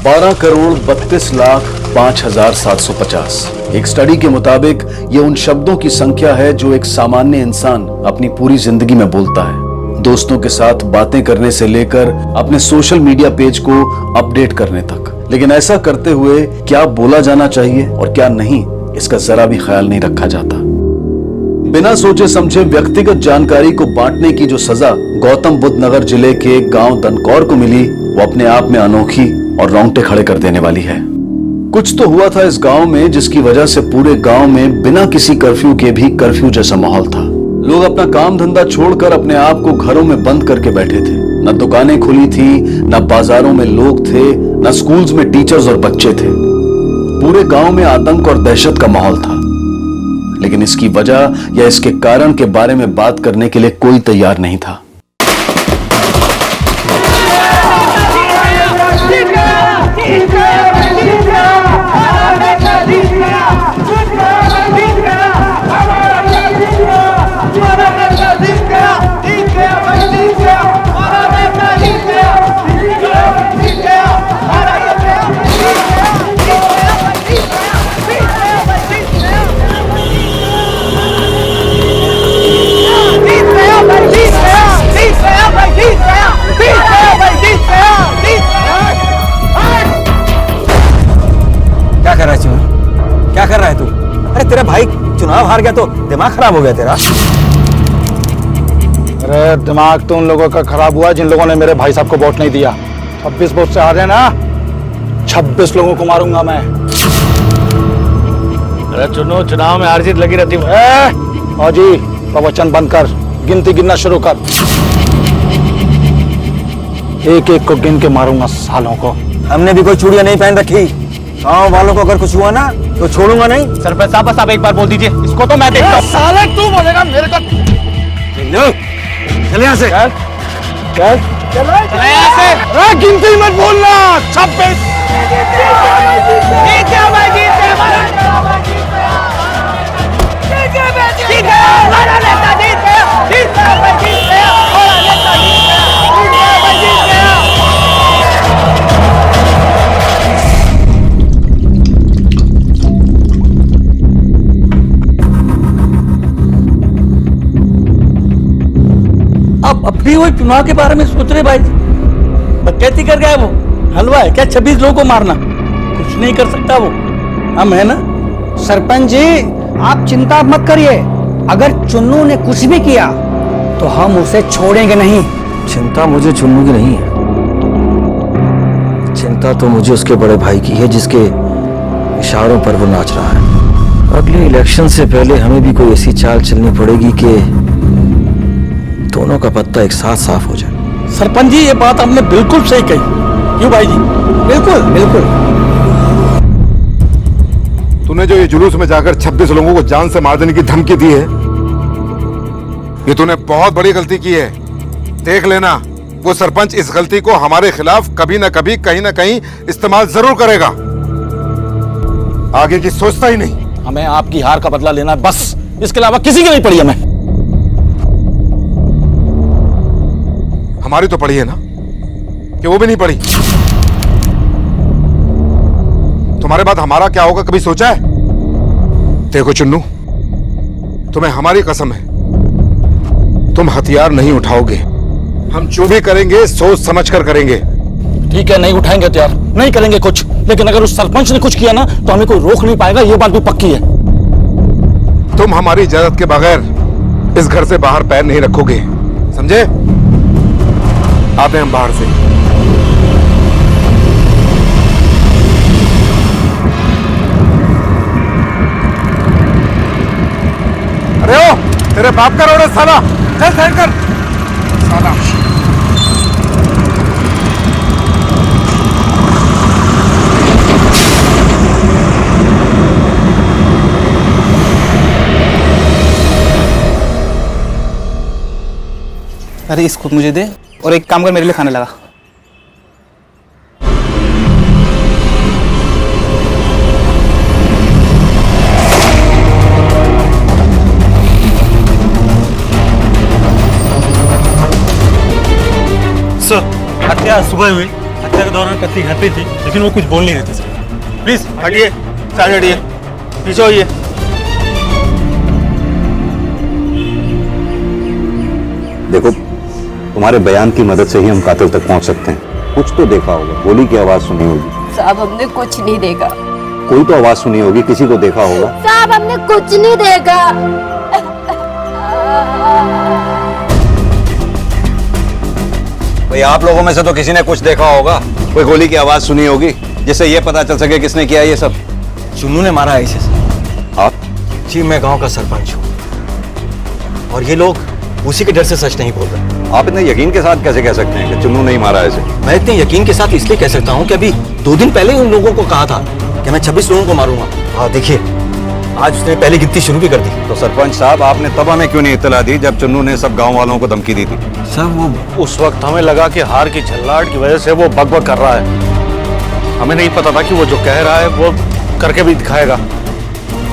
12,32,05,750। एक स्टडी के मुताबिक ये उन शब्दों की संख्या है जो एक सामान्य इंसान अपनी पूरी जिंदगी में बोलता है, दोस्तों के साथ बातें करने से लेकर अपने सोशल मीडिया पेज को अपडेट करने तक। लेकिन ऐसा करते हुए क्या बोला जाना चाहिए और क्या नहीं, इसका जरा भी ख्याल नहीं रखा जाता। बिना सोचे समझे व्यक्तिगत जानकारी को बांटने की जो सजा गौतम बुद्ध नगर जिले के गांव दनकौर को मिली, वो अपने आप में अनोखी और रोंगटे खड़े कर देने वाली है। कुछ तो हुआ था इस गांव में जिसकी वजह से पूरे गांव में बिना किसी कर्फ्यू के भी कर्फ्यू जैसा माहौल था। लोग अपना काम धंधा छोड़कर अपने आप को घरों में बंद करके बैठे थे। न दुकानें खुली थी, न बाजारों में लोग थे, न स्कूल्स में टीचर्स और बच्चे थे। पूरे गांव में आतंक और दहशत का माहौल था। लेकिन इसकी वजह या इसके कारण के बारे में बात करने के लिए कोई तैयार नहीं था। क्या कर रहा है तू? अरे तेरा भाई चुनाव हार गया तो दिमाग खराब हो गया तेरा। अरे दिमाग तो उन लोगों का खराब हुआ जिन लोगों ने मेरे भाई साहब को वोट नहीं दिया। 26 वोट से हारे ना, 26 लोगों को मारूंगा मैं। अरे चुनो, चुनाव में हार जीत लगी रहती है। फौजी प्रवचन बंद कर, गिनती गिनना शुरू कर। एक एक को गिन के मारूंगा सालों को। हमने भी कोई चूड़ियां नहीं पहन रखी। गाँव वालों को अगर कुछ हुआ ना तो छोड़ूंगा नहीं। सरपंच साहब बस आप एक बार बोल दीजिए, इसको तो मैं देखता हूं। साले तू बोलेगा मेरे को? चल यहाँ से। चल चल चल यहाँ से। अरे गिनती मत बोलना। 26 अब भी वो चुनाव के बारे में सोच रहे भाई। कैसी कर गया वो? हलवा है क्या 26 लोगों को मारना? कुछ नहीं कर सकता वो, हम है ना। सरपंच जी आप चिंता मत करिए, अगर चुन्नू ने कुछ भी किया तो हम उसे छोड़ेंगे नहीं। चिंता मुझे चुन्नू की नहीं है, चिंता तो मुझे उसके बड़े भाई की है जिसके इशारों पर वो नाच रहा है। अगले इलेक्शन से पहले हमें भी कोई ऐसी चाल चलनी पड़ेगी कि दोनों का पत्ता एक साथ साफ हो जाए। सरपंच जी ये बात आपने बिल्कुल सही कही। क्यों भाई जी? बिल्कुल बिल्कुल। तूने जो ये जुलूस में जाकर 26 लोगों को जान से मार देने की धमकी दी है, ये तूने बहुत बड़ी गलती की है। देख लेना, वो सरपंच इस गलती को हमारे खिलाफ कभी ना कभी कहीं ना कहीं इस्तेमाल जरूर करेगा। आगे की सोचता ही नहीं। हमें आपकी हार का बदला लेना है बस, इसके अलावा किसी की नहीं पड़ी हमें। हमारी तो पड़ी है ना, कि वो भी नहीं पड़ी? तुम्हारे बाद हमारा क्या होगा कभी सोचा है? देखो चुन्नू, तुम्हें हमारी कसम है, तुम हथियार नहीं उठाओगे। हम जो भी करेंगे सोच समझ कर करेंगे। ठीक है, नहीं उठाएंगे हथियार, नहीं करेंगे कुछ, लेकिन अगर उस सरपंच ने कुछ किया ना तो हमें कोई रोक नहीं पाएगा, ये बात भी पक्की है। तुम हमारी इजाजत के बगैर इस घर से बाहर पैर नहीं रखोगे, समझे? आते हम बाहर से। अरे ओ, तेरे बाप का रोड है साला, चल साइड कर साला। अरे इसको मुझे दे और एक काम कर, मेरे लिए खाने लगा। सर, हत्या सुबह हुई, हत्या के दौरान कत्ती घर पे थी, लेकिन वो कुछ बोल नहीं रहे थे सर। प्लीज हटिए, साइड हटिए, पीछे होइए। देखो, तुम्हारे बयान की मदद से ही हम कातिल तक पहुंच सकते हैं। कुछ तो देखा होगा, गोली की आवाज सुनी होगी। साहब हमने कुछ नहीं देखा। कोई तो आवाज सुनी होगी, किसी को देखा होगा। साहब हमने कुछ नहीं देखा। भाई आप लोगों में से तो किसी ने कुछ देखा होगा, कोई गोली की आवाज सुनी होगी, जिससे ये पता चल सके किसने किया ये सब। चुन्नू ने मारा है इसे सर। आप? जी मैं गांव का सरपंच हूँ, और ये लोग उसी के डर से सच नहीं बोल रहे। आप इतने यकीन के साथ कैसे कह सकते हैं कि चुन्नू नहीं मारा है इसे? मैं इतने यकीन के साथ इसलिए कह सकता हूँ कि अभी 2 दिन पहले ही उन लोगों को कहा था कि मैं 26 लोगों को मारूंगा। हाँ देखिए, आज उसने पहली गिनती शुरू भी कर दी। तो सरपंच साहब, आपने तब हमें क्यों नहीं इत्तला दी जब चुन्नू ने सब गांव वालों को धमकी दी थी? सर वो उस वक्त हमें लगा कि हार की झल्लाहट की वजह से वो बकबक कर रहा है। हमें नहीं पता था कि वो जो कह रहा है वो करके भी दिखाएगा।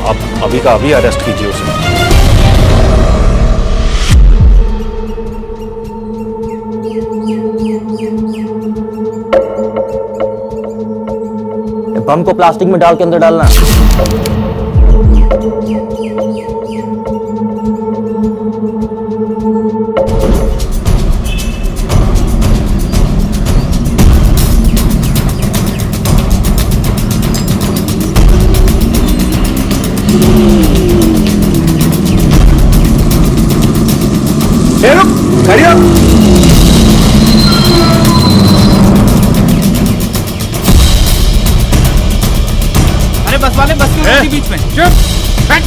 अब अभी का अभी अरेस्ट कीजिए उसे। बम को प्लास्टिक में डाल के अंदर डालना। अरे बस वाले, बस क्यों रोकी बीच में? चुप हट।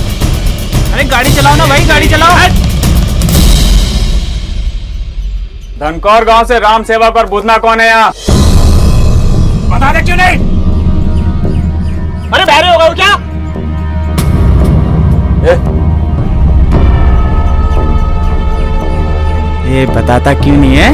अरे गाड़ी चलाओ ना भाई, गाड़ी चलाओ। धनकौर गांव से राम सेवक और बुधना कौन है यहाँ? बता दे क्यों नहीं? अरे बहरे हो गए हो क्या? ये बताता क्यों नहीं है?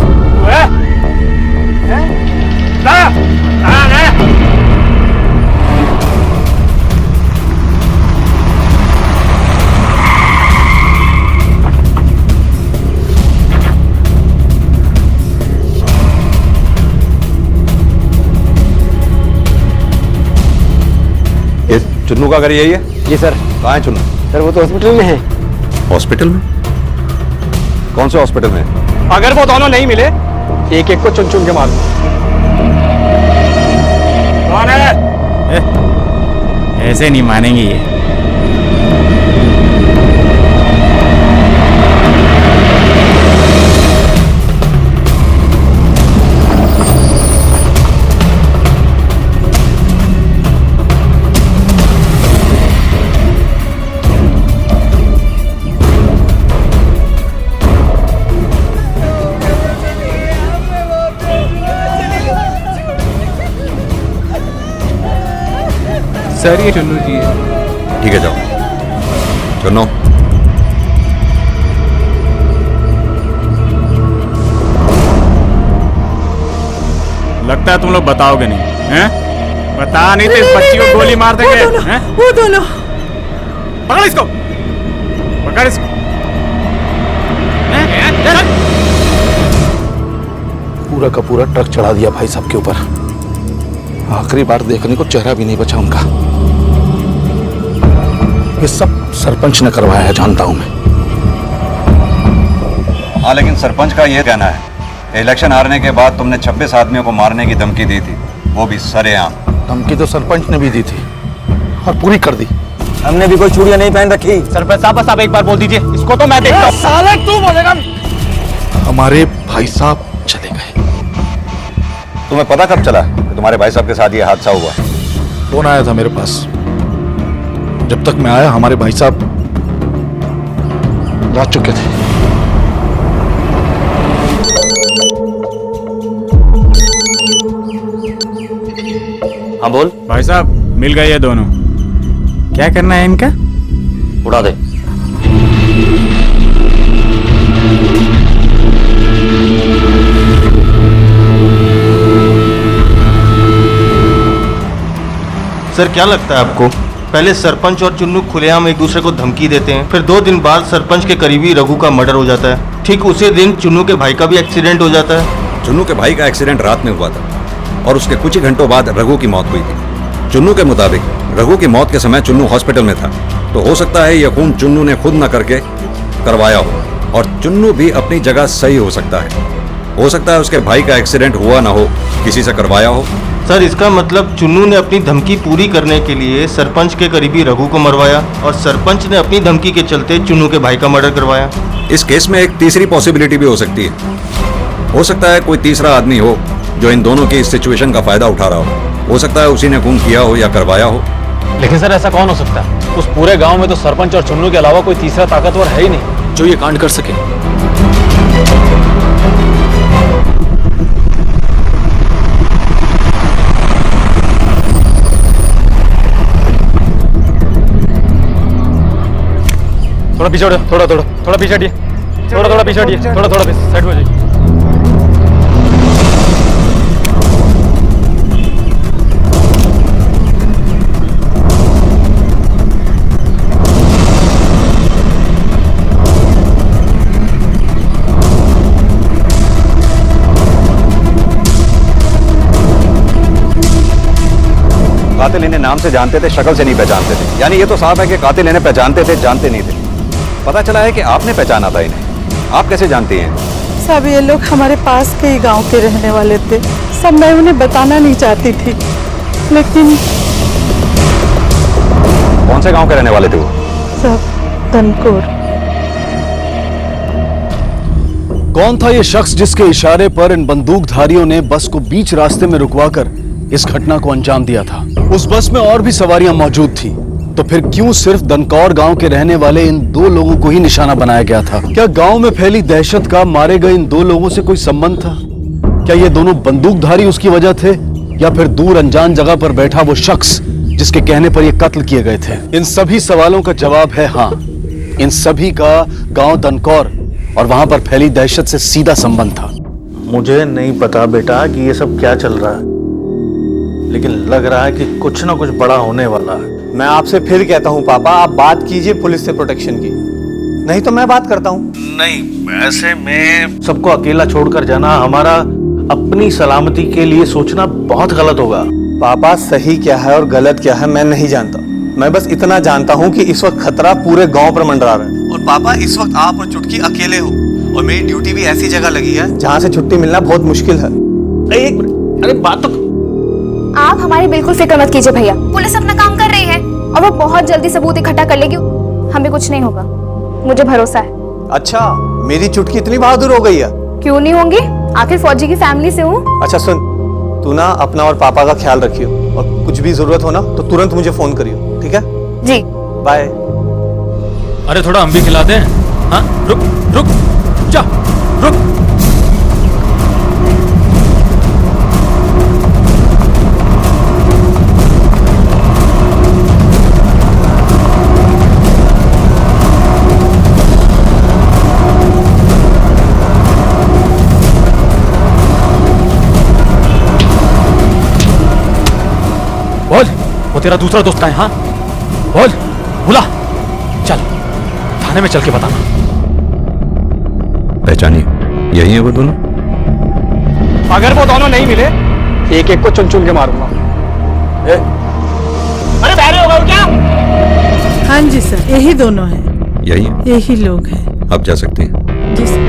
ये चुन्नू का घर यही है? जी सर। कहाँ है चुन्नू? सर वो तो हॉस्पिटल में है। हॉस्पिटल में? कौन से हॉस्पिटल में? अगर वो दोनों नहीं मिले, एक एक को चुन चुन के मारो। कौन है? ऐसे नहीं मानेंगे ये। सर ये चुन्नू जी है। ठीक है, जाओ। चुन्नू, लगता है तुम लोग बताओगे नहीं, हैं? बता नहीं तो इस बच्ची को गोली मार देंगे। वो दोनों पकड़ इसको, पकड़ इसको। पूरा का पूरा ट्रक चढ़ा दिया भाई साहब के ऊपर। आखिरी बार देखने को चेहरा भी नहीं बचा उनका। ये सब सरपंच ने करवाया है, जानता हूं मैं। हाँ, लेकिन सरपंच का यह कहना है, इलेक्शन हारने के बाद तुमने 26 आदमियों को मारने की धमकी दी थी, वो भी सरेआम। धमकी तो सरपंच ने भी दी थी और पूरी कर दी। हमने भी कोई चूड़ियां नहीं पहन रखी। सरपंच साहब, बस आप एक बार बोल दीजिए, इसको तो मैं देखता हूँ। साले तू बोलेगा? हमारे भाई साहब चले गए। तुम्हें पता कब चला कि तुम्हारे भाई साहब के साथ ये हादसा हुआ? फोन आया था मेरे पास। जब तक मैं आया हमारे भाई साहब जा चुके थे। हाँ बोल। भाई साहब मिल गए ये दोनों। क्या करना है इनका? उड़ा दे। सर क्या लगता है आपको, पहले सरपंच और चुन्नू खुलेआम एक दूसरे को धमकी देते हैं, फिर 2 दिन बाद सरपंच के करीबी रघु का मर्डर हो जाता है, ठीक उसी दिन चुन्नू के भाई का भी एक्सीडेंट हो जाता है। चुन्नू के भाई का एक्सीडेंट रात में हुआ था, और उसके कुछ ही घंटों बाद रघु की मौत हुई थी। चुन्नू के मुताबिक रघु की मौत के समय चुन्नू हॉस्पिटल में था, तो हो सकता है यह खून चुन्नू ने खुद न करके करवाया हो, और चुन्नू भी अपनी जगह सही हो सकता है। हो सकता है उसके भाई का एक्सीडेंट हुआ ना हो, किसी से करवाया हो। सर इसका मतलब चुन्नू ने अपनी धमकी पूरी करने के लिए सरपंच के करीबी रघु को मरवाया और सरपंच ने अपनी धमकी के चलते चुन्नू के भाई का मर्डर करवाया। इस केस में एक तीसरी पॉसिबिलिटी भी हो सकती है। हो सकता है कोई तीसरा आदमी हो जो इन दोनों की इस सिचुएशन का फायदा उठा रहा हो सकता है उसी ने खून किया हो या करवाया हो। लेकिन सर ऐसा कौन हो सकता है? उस पूरे गांव में तो सरपंच और चुन्नू के अलावा कोई तीसरा ताकतवर है ही नहीं जो ये कांड कर सके। थोड़ा पीछे हटो, थोड़ा पीछे हटिए, थोड़ा पीछे हटिए, थोड़ा साइड हो जाइए। कातिल इन्हें नाम से जानते थे, शक्ल से नहीं पहचानते थे। यानी ये तो साफ है कि कातिल इन्हें पहचानते थे, जानते नहीं थे। पता चला है कि आपने पहचाना था इन्हें। आप कैसे जानती हैं? सब ये लोग हमारे पास के ही गांव के रहने वाले थे। सब मैं उन्हें बताना नहीं चाहती थी, लेकिन कौन से गांव के रहने वाले थे वो? सब धनकोर। कौन था ये शख्स जिसके इशारे पर इन बंदूकधारियों ने बस को बीच रास्ते में रुकवाकर इस घटना को अंजाम दिया था? उस बस में और भी सवारियां मौजूद थी, तो फिर क्यों सिर्फ दनकौर गांव के रहने वाले इन दो लोगों को ही निशाना बनाया गया था? क्या गांव में फैली दहशत का मारे गए इन दो लोगों से कोई संबंध था? क्या ये दोनों बंदूकधारी उसकी वजह थे, या फिर दूर अनजान जगह पर बैठा वो शख्स जिसके कहने पर ये कत्ल किए गए थे? इन सभी सवालों का जवाब है हाँ। इन सभी का गांव दनकौर और वहां पर फैली दहशत से सीधा संबंध था। मुझे नहीं पता बेटा कि ये सब क्या चल रहा है, लेकिन लग रहा है कि कुछ ना कुछ बड़ा होने वाला है। मैं आपसे फिर कहता हूँ पापा, आप बात कीजिए पुलिस से प्रोटेक्शन की, नहीं तो मैं बात करता हूँ। नहीं, ऐसे में सबको अकेला छोड़कर जाना, हमारा अपनी सलामती के लिए सोचना बहुत गलत होगा। पापा सही क्या है और गलत क्या है मैं नहीं जानता, मैं बस इतना जानता हूँ कि इस वक्त खतरा पूरे गांव पर मंडरा रहा है। और पापा इस वक्त आप और चुटकी अकेले हो, और मेरी ड्यूटी भी ऐसी जगह लगी है जहाँ से छुट्टी मिलना बहुत मुश्किल है। एक मिनट, अरे बात तो आप हमारी बिल्कुल फिक्र मत कीजिए भैया, पुलिस अपना काम कर रही है और वो बहुत जल्दी सबूत इकट्ठा कर लेगी। हमें कुछ नहीं होगा, मुझे भरोसा है। अच्छा, मेरी चुटकी इतनी बहादुर हो गई है? क्यों नहीं होंगी, आखिर फौजी की फैमिली से हूँ। अच्छा सुन, तू ना अपना और पापा का ख्याल रखियो, और कुछ भी जरूरत हो ना तो तुरंत मुझे फोन करियो, ठीक है? जी बाय। अरे थोड़ा हम भी खिलाते हैं। हाँ रुक जा, रुक। बोल, वो तेरा दूसरा दोस्त है? हाँ बोल, बुला, चल थाने में चल के बताना। पहचानिए, यही है वो दोनों? अगर वो दोनों नहीं मिले, एक एक को चुन चुन के मारूंगा। अरे बहरे हो गए क्या? हाँ जी सर, यही दोनों हैं। यही है? यही लोग हैं। आप जा सकते हैं। जी सर।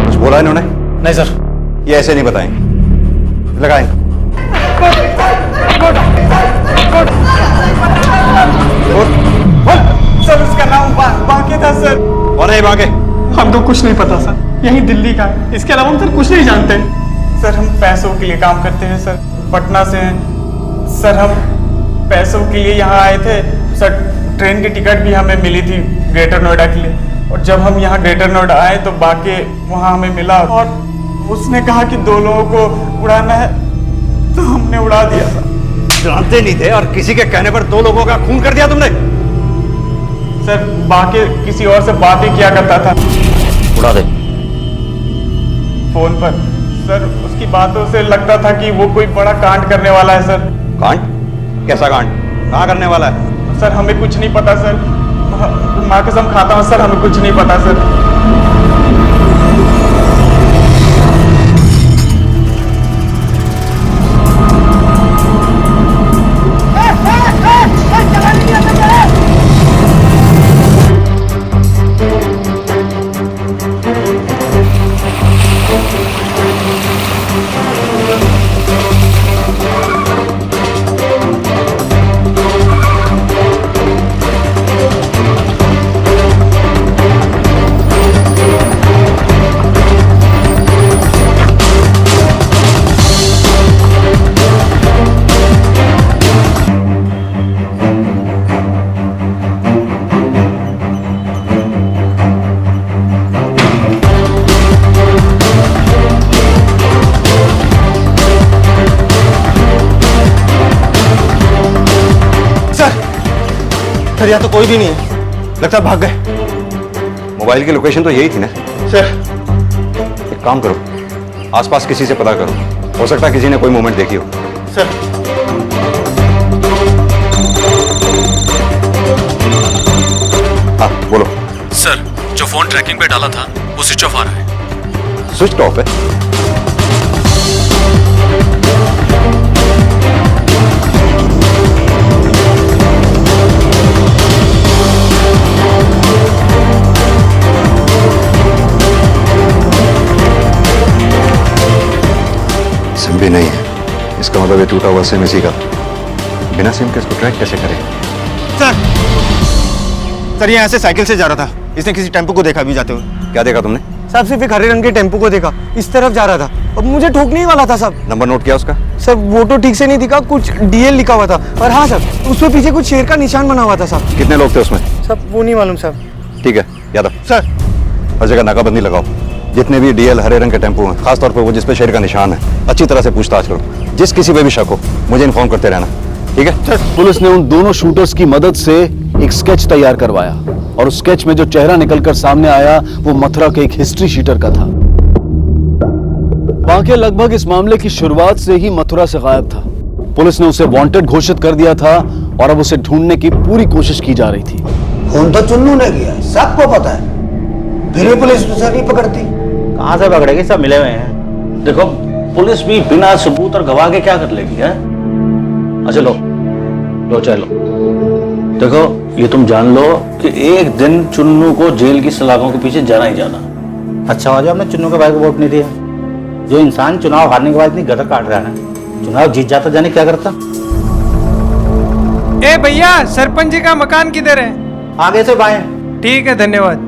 कुछ बोला इन्होंने? नहीं सर, ये ऐसे नहीं बताएंगे, लगाएं। सर उसका नाम बांके था सर। कौन है बांके? हमको कुछ नहीं पता सर, यही दिल्ली का है, इसके अलावा हम सर कुछ नहीं जानते। सर हम पैसों के लिए काम करते हैं सर, पटना से हैं सर। हम पैसों के लिए यहाँ आए थे सर, ट्रेन की टिकट भी हमें मिली थी ग्रेटर नोएडा के लिए, और जब हम यहाँ ग्रेटर नोएडा आए तो बांके वहाँ हमें मिला और उसने कहा कि दो लोगों को उड़ाना है, तो हमने उड़ा दिया सर। जानते नहीं थे और किसी के कहने पर दो लोगों का खून कर दिया तुमने? सर बाकी किसी और से बात ही किया करता था उड़ा दे फोन पर सर। उसकी बातों से लगता था कि वो कोई बड़ा कांड करने वाला है सर। कांड? कैसा कांड? कहाँ करने वाला है? सर हमें कुछ नहीं पता सर, माँ कसम खाता हूँ सर, हमें कुछ नहीं पता सर। यहाँ तो कोई भी नहीं है, लगता है भाग गए। मोबाइल की लोकेशन तो यही थी ना। सर एक काम करो, आसपास किसी से पता करो, हो सकता है किसी ने कोई मूवमेंट देखी हो। सर हाँ बोलो। सर, जो फोन ट्रैकिंग पे डाला था वो स्विच ऑफ आ रहा है। स्विच ऑफ है? सिम भी नहीं है, इसका मतलब ये टूटा हुआ सिम इसी का। बिना सिम के इसको ट्रैक कैसे करें? सर ये यहाँ से साइकिल से जा रहा था, इसने किसी टेम्पो को देखा भी जाते हुए। क्या देखा तुमने? साहब सिर्फ एक हरे रंग के टेम्पो को देखा, इस तरफ जा रहा था और मुझे ठोकने ही वाला था साहब। नंबर नोट किया उसका? सर वो तो ठीक से नहीं दिखा, कुछ डीएल लिखा हुआ था। और हाँ सर, उसके पीछे कुछ शेर का निशान बना हुआ था साहब। कितने लोग थे उसमें? सब वो नहीं मालूम साहब। ठीक है यादव, सर हर जगह नाकाबंदी लगाओ। जितने भी डीएल हरे रंग के टेम्पो हैं, खासतौर पर वो जिस पे शेर का निशान है, अच्छी तरह से पूछताछ करो। जिस किसी पे भी शक हो मुझे इन्फॉर्म करते रहना, ठीक है? पुलिस ने उन दोनों शूटर्स की मदद से एक स्केच तैयार करवाया और उस स्केच में जो चेहरा निकलकर सामने आया वो मथुरा के एक हिस्ट्री शीटर का था। बाकी लगभग इस मामले की शुरुआत से ही मथुरा से गायब था। पुलिस ने उसे वांटेड घोषित कर दिया था और अब उसे ढूंढने की पूरी कोशिश की जा रही थी। फोन तो चुन्नू ने किया, सबको पता है, फिर भी पुलिस उसे नहीं पकड़ती। कहां से पकड़ेगी, सब मिले हुए हैं। देखो पुलिस भी बिना सबूत और गवाह के क्या कर लेगी है? अच्छा लो चलो। देखो ये तुम जान लो कि एक दिन चुन्नू को जेल की सलाखों के पीछे जाना ही जाना। अच्छा हो जाए हमने चुन्नू के भाई को वोट नहीं दिया। जो इंसान चुनाव हारने के बाद इतनी गटर काट रहा है, चुनाव जीत जाता जाने क्या करता। ए भैया, सरपंच जी का मकान किधर है? आगे से बाएं। ठीक है, धन्यवाद।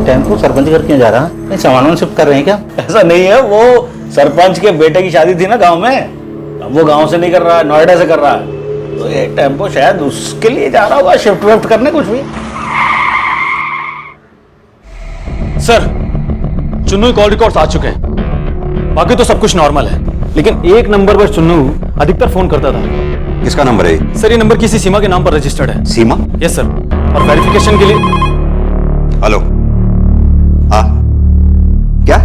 टेम्पो सरपंच घर क्यों जा रहा है? सामान शिफ्ट कर रहे हैं क्या? ऐसा नहीं है, वो सरपंच के बेटे की शादी थी ना गांव में, अब वो गांव से नहीं कर रहा है, नोएडा से कर रहा है, तो ये टेम्पो शायद उसके लिए जा रहा होगा, शिफ्ट विफ्ट करने कुछ भी। सर, चुन्नू कॉल रिकॉर्ड्स आ चुके हैं, बाकी तो सब कुछ नॉर्मल है, लेकिन एक नंबर पर चुन्नू अधिकतर फोन करता था। किसका नंबर है? सर ये नंबर किसी सीमा के नाम पर रजिस्टर्ड है। सीमा? यस सर, और वेरिफिकेशन के लिए। हेलो, हाँ क्या?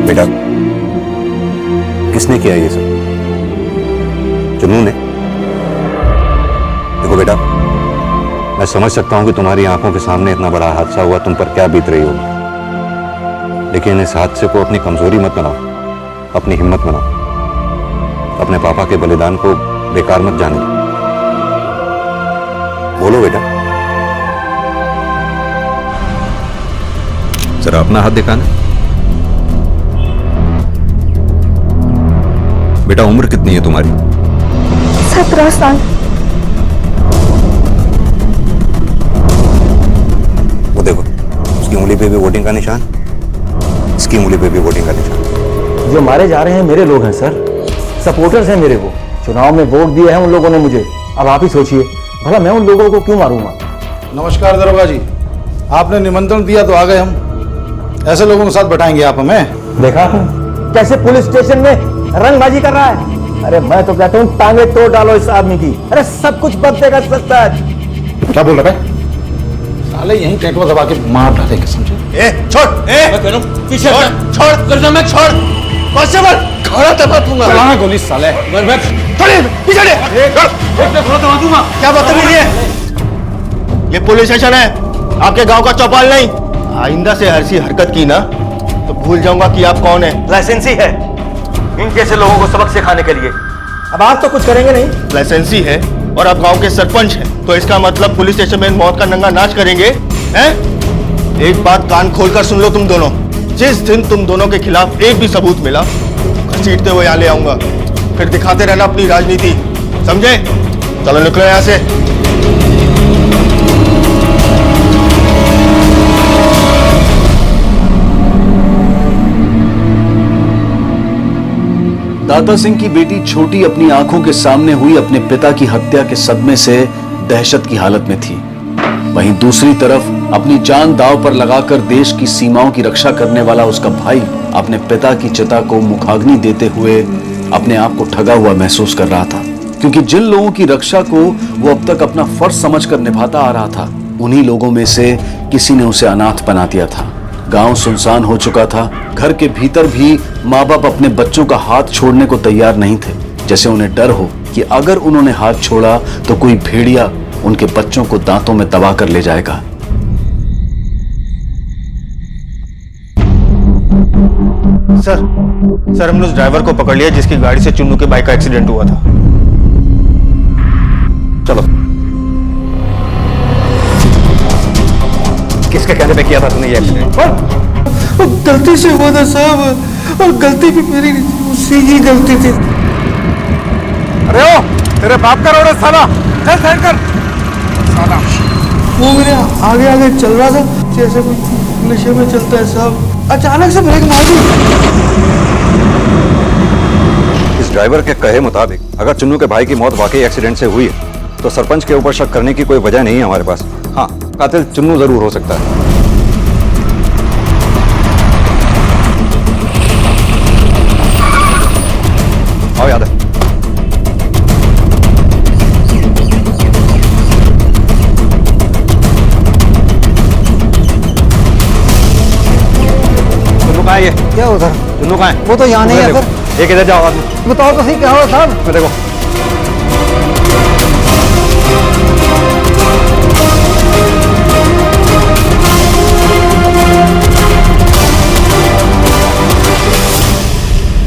बेटा किसने किया ये सब? चुन्नू ने? देखो बेटा, मैं समझ सकता हूं कि तुम्हारी आंखों के सामने इतना बड़ा हादसा हुआ, तुम पर क्या बीत रही होगी, लेकिन इस हादसे को अपनी कमजोरी मत बनाओ, अपनी हिम्मत बनाओ। अपने पापा के बलिदान को बेकार मत जाने दो। बोलो बेटा, जरा अपना हाथ दिखाना। बेटा उम्र कितनी है तुम्हारी? 17 साल। वो देखो, उसकी उंगली पे भी वोटिंग का निशान, इसकी उंगली पे भी वोटिंग का निशान। जो मारे जा रहे हैं मेरे लोग हैं सर, सपोर्टर्स हैं मेरे। वो चुनाव में वोट दिए हैं उन लोगों ने मुझे। अब आप ही सोचिए, भला मैं उन लोगों को क्यों मारूंगा? नमस्कार दरोगा जी, आपने निमंत्रण दिया तो आ गए हम। ऐसे लोगों के साथ बैठाएंगे आप हमें? देखा कैसे पुलिस स्टेशन में रंगबाजी कर रहा है। अरे मैं तो कहता हूँ टांगे तोड़ डालो इस आदमी की। अरे सब कुछ बदले कर सकता है। क्या बोल रहा है? साले यहीं टेटवा दबा के मार डालेंगे, समझे? छोड़, मैं कह रहा हूं, पीछे छोड़ करना, मैं छोड़ कांस्टेबल, खड़ा दबा दूंगा। चलाना गोली साले। थोड़ी पीछे खड़ा दबा दूंगा। क्या बदतमीजी है? ये पुलिस स्टेशन है, आपके गांव का चौपाल नहीं। आइंदा से ऐसी हरकत की ना तो भूल जाऊंगा कि आप कौन है। लाइसेंस ही है इन जैसे लोगों को सबक सिखाने के लिए। अब आप तो कुछ करेंगे नहीं? लाइसेंसी है और आप गांव के सरपंच हैं, तो इसका मतलब पुलिस स्टेशन में मौत का नंगा नाच करेंगे हैं? एक बात कान खोलकर सुन लो तुम दोनों, जिस दिन तुम दोनों के खिलाफ एक भी सबूत मिला, घसीटते हुए यहाँ ले आऊंगा, फिर दिखाते रहना अपनी राजनीति, समझे? चलो निकलो यहाँ से। दाता सिंह की बेटी छोटी अपनी आंखों के सामने हुई अपने पिता की हत्या के सदमे से दहशत की हालत में थी। वहीं दूसरी तरफ अपनी जान दांव पर लगाकर देश की सीमाओं की रक्षा करने वाला उसका भाई अपने पिता की चिता को मुखाग्नि देते हुए अपने आप को ठगा हुआ महसूस कर रहा था, क्योंकि जिन लोगों की रक्षा को वो अब तक अपना फर्ज समझकर निभाता आ रहा था, उन्हीं लोगों में से किसी ने उसे अनाथ बना दिया था। गांव सुनसान हो चुका था। घर के भीतर भी माँ बाप अपने बच्चों का हाथ छोड़ने को तैयार नहीं थे, जैसे उन्हें डर हो कि अगर उन्होंने हाथ छोड़ा तो कोई भेड़िया उनके बच्चों को दांतों में दबा कर ले जाएगा। सर हमने उस ड्राइवर को पकड़ लिया जिसकी गाड़ी से चुन्नू के बाइक का एक्सीडेंट हुआ था। चलो। किसके कहने पे किया था तूने ये एक्सीडेंट? गलती से हुआ था साहब, और गलती भी मेरी, उसकी ही गलती थी। अरे ओ, तेरे बाप का रोड है साला, चल साइड कर साला। वो मेरे आगे आगे चल रहा था जैसे कोई नशे में चलता है साहब, अचानक से ब्रेक मार दी। इस ड्राइवर के कहे मुताबिक अगर चुन्नू के भाई की मौत वाकई एक्सीडेंट से हुई है तो सरपंच के ऊपर शक करने की कोई वजह नहीं है हमारे पास। हाँ, कातिल चुन्नू जरूर हो सकता है। आओ याद है। चुन्नू कहाँ है ये? क्या उधर? चुन्नू कहाँ है? वो तो यहाँ नहीं है सर। एक इधर जाओ आदमी। बताओ तो सही क्या हुआ साहब? देखो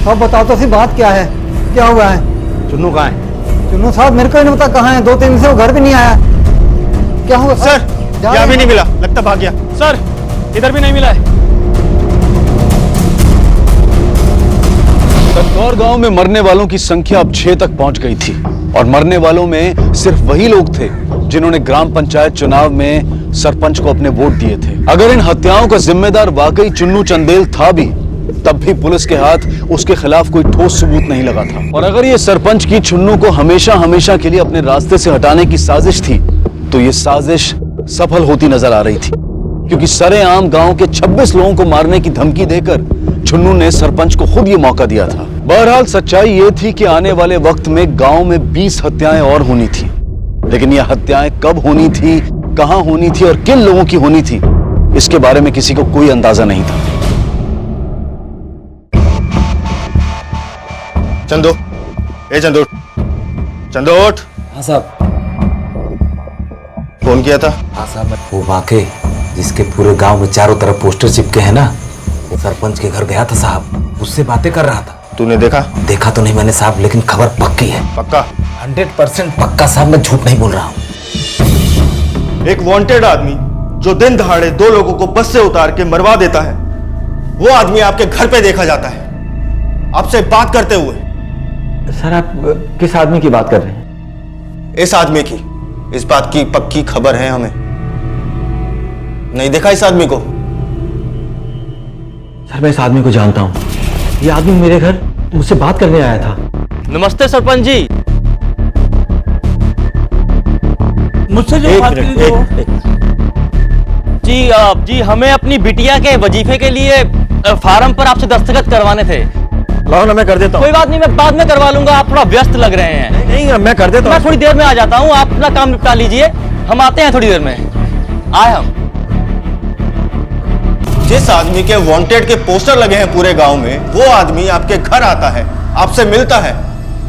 अब बताओ तो सही बात क्या है, क्या हुआ है? चुन्नू कहाँ है? चुन्नू साहब मेरे को नहीं पता कहाँ है, 2-3 दिन से वो घर भी नहीं आया। क्या हुआ सर? यहाँ भी नहीं मिला, लगता भाग गया। सर इधर भी नहीं मिला है। कटकौर गांव में मरने वालों की संख्या अब 6 तक पहुंच गई थी, और मरने वालों में सिर्फ वही लोग थे जिन्होंने ग्राम पंचायत चुनाव में सरपंच को अपने वोट दिए थे। अगर इन हत्याओं का जिम्मेदार वाकई चुन्नू चंदेल था भी, तब भी पुलिस के हाथ उसके खिलाफ कोई ठोस सबूत नहीं लगा था। और अगर ये सरपंच की चुन्नू को हमेशा हमेशा के लिए अपने रास्ते से हटाने की साजिश थी, तो ये साजिश सफल होती नजर आ रही थी, क्योंकि सरेआम गांव के 26 लोगों को मारने की धमकी देकर चुन्नू ने सरपंच को खुद ये मौका दिया था। बहरहाल सच्चाई ये थी कि आने वाले वक्त में गांव में 20 हत्याएं और होनी थी, लेकिन ये हत्याएं कब होनी थी, कहां होनी थी और किन लोगों की होनी थी, इसके बारे में किसी को कोई अंदाजा नहीं था। चंदू, ए चंदू, चंदू उठ। हाँ साहब। फोन किया था? हाँ साहब, वो वाकई जिसके पूरे गांव में चारों तरफ पोस्टर चिपके हैं ना, वो सरपंच के घर गया था साहब, उससे बातें कर रहा था। तूने देखा? देखा तो नहीं मैंने साहब, लेकिन खबर पक्की है। पक्का? 100% पक्का साहब, मैं झूठ नहीं बोल रहा हूँ। एक वांटेड आदमी जो दिन दहाड़े 2 लोगों को बस से उतार के मरवा देता है, वो आदमी आपके घर पे देखा जाता है आपसे बात करते हुए। सर आप किस आदमी की बात कर रहे हैं? इस आदमी की, इस बात की पक्की खबर है हमें। नहीं देखा इस आदमी को? सर मैं इस आदमी को जानता हूँ, ये आदमी मेरे घर मुझसे बात करने आया था। नमस्ते सरपंच जी। मुझसे जो बात करी जी हमें अपनी बिटिया के वजीफे के लिए फार्म पर आपसे दस्तखत करवाने थे। लाओ ना, मैं कर देता हूँ। कोई बात नहीं, मैं बाद में करवा लूंगा, आप थोड़ा व्यस्त लग रहे हैं। नहीं मैं कर देता हूँ। मैं थोड़ी देर में आ जाता हूँ, आप अपना काम निपटा लीजिए, हम आते हैं थोड़ी देर में। आए हम। जिस आदमी के वांटेड के पोस्टर लगे हैं पूरे गांव में, वो आदमी आपके घर आता है, आपसे मिलता है,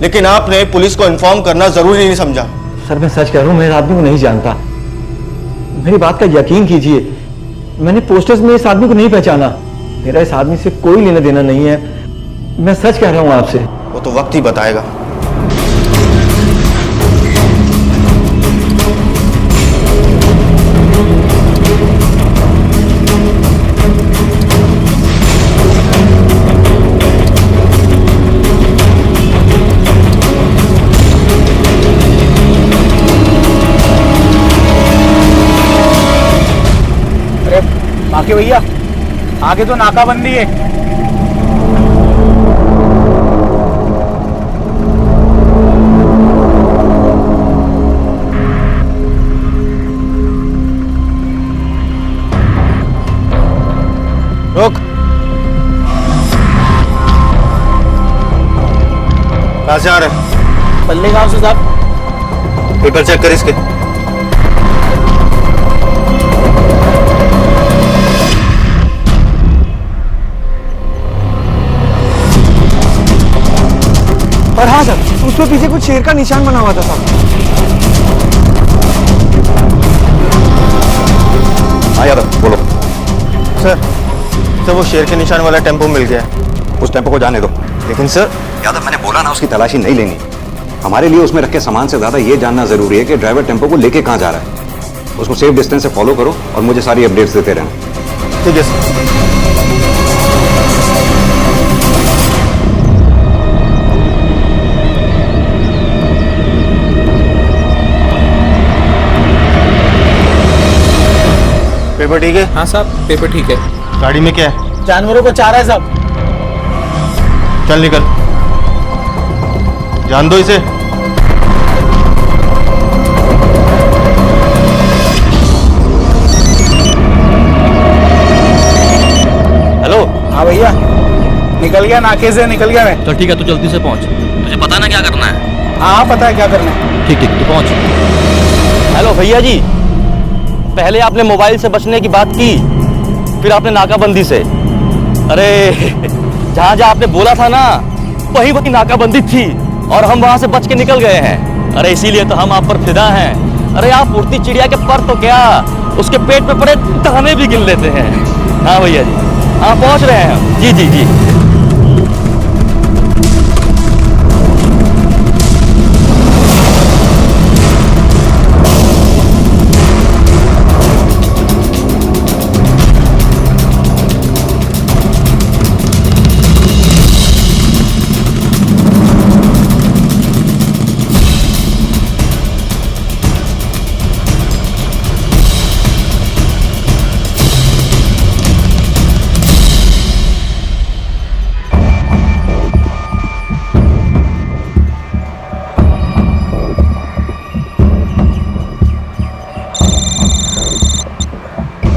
लेकिन आपने पुलिस को इन्फॉर्म करना जरूरी नहीं समझा। सर मैं सच कह रहा हूँ, मैं इस आदमी को नहीं जानता, मेरी बात का यकीन कीजिए। मैंने पोस्टर्स में इस आदमी को नहीं पहचाना, मेरा इस आदमी से कोई लेना देना नहीं है, मैं सच कह रहा हूँ आपसे। वो तो वक्त ही बताएगा। देखिए भैया, आगे तो नाकाबंदी है। रुक। कहाँ से आ रहे? पल्ले गांव से साहब। पेपर चेक कर इसके। और हाँ सर, उसमें पीछे कुछ शेर का निशान बना हुआ था साहब। हाँ यादव बोलो। सर वो शेर के निशान वाला टेम्पो मिल गया। उस टेम्पो को जाने दो। लेकिन सर यादव मैंने बोला ना उसकी तलाशी नहीं लेनी। हमारे लिए उसमें रखे सामान से ज्यादा ये जानना जरूरी है कि ड्राइवर टेम्पो को लेके कहाँ जा रहा है। उसको सेफ डिस्टेंस से फॉलो करो और मुझे सारी अपडेट्स देते रहना। ठीक है सर। पेपर ठीक है? हाँ साहब, पेपर ठीक है। गाड़ी में क्या है? जानवरों को चारा है साहब। चल निकल, जान दो इसे। हेलो। हाँ भैया, निकल गया नाके से, निकल गया मैं। चल ठीक है, तू जल्दी से पहुंच। तुझे पता ना क्या करना है? हाँ पता है क्या करना है। ठीक ठीक, तू पहुंच। हेलो भैया जी, पहले आपने मोबाइल से बचने की बात की, फिर आपने नाकाबंदी से। अरे जहां जहां आपने बोला था ना, वही वही नाकाबंदी थी और हम वहां से बच के निकल गए हैं। अरे इसीलिए तो हम आप पर फिदा हैं। अरे आप उड़ती चिड़िया के पर तो क्या, उसके पेट पे पड़े दाने भी गिन लेते हैं। हाँ भैया जी, हाँ पहुंच रहे हैं हम। जी जी जी।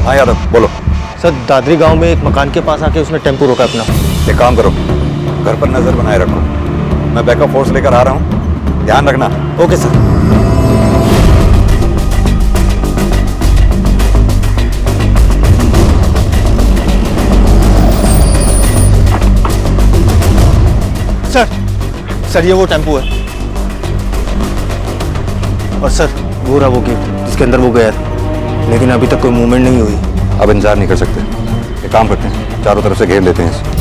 हाँ यादव बोलो। सर दादरी गांव में एक मकान के पास आके उसने टेम्पो रोका अपना। एक काम करो, घर पर नजर बनाए रखो, मैं बैकअप फोर्स लेकर आ रहा हूँ, ध्यान रखना। Okay sir. सर ये वो टेम्पो है। और सर वो रहा वो गेट जिसके अंदर वो गया था, लेकिन अभी तक कोई मूवमेंट नहीं हुई। अब इंतजार नहीं कर सकते, एक काम करते हैं, चारों तरफ से घेर लेते हैं इसे।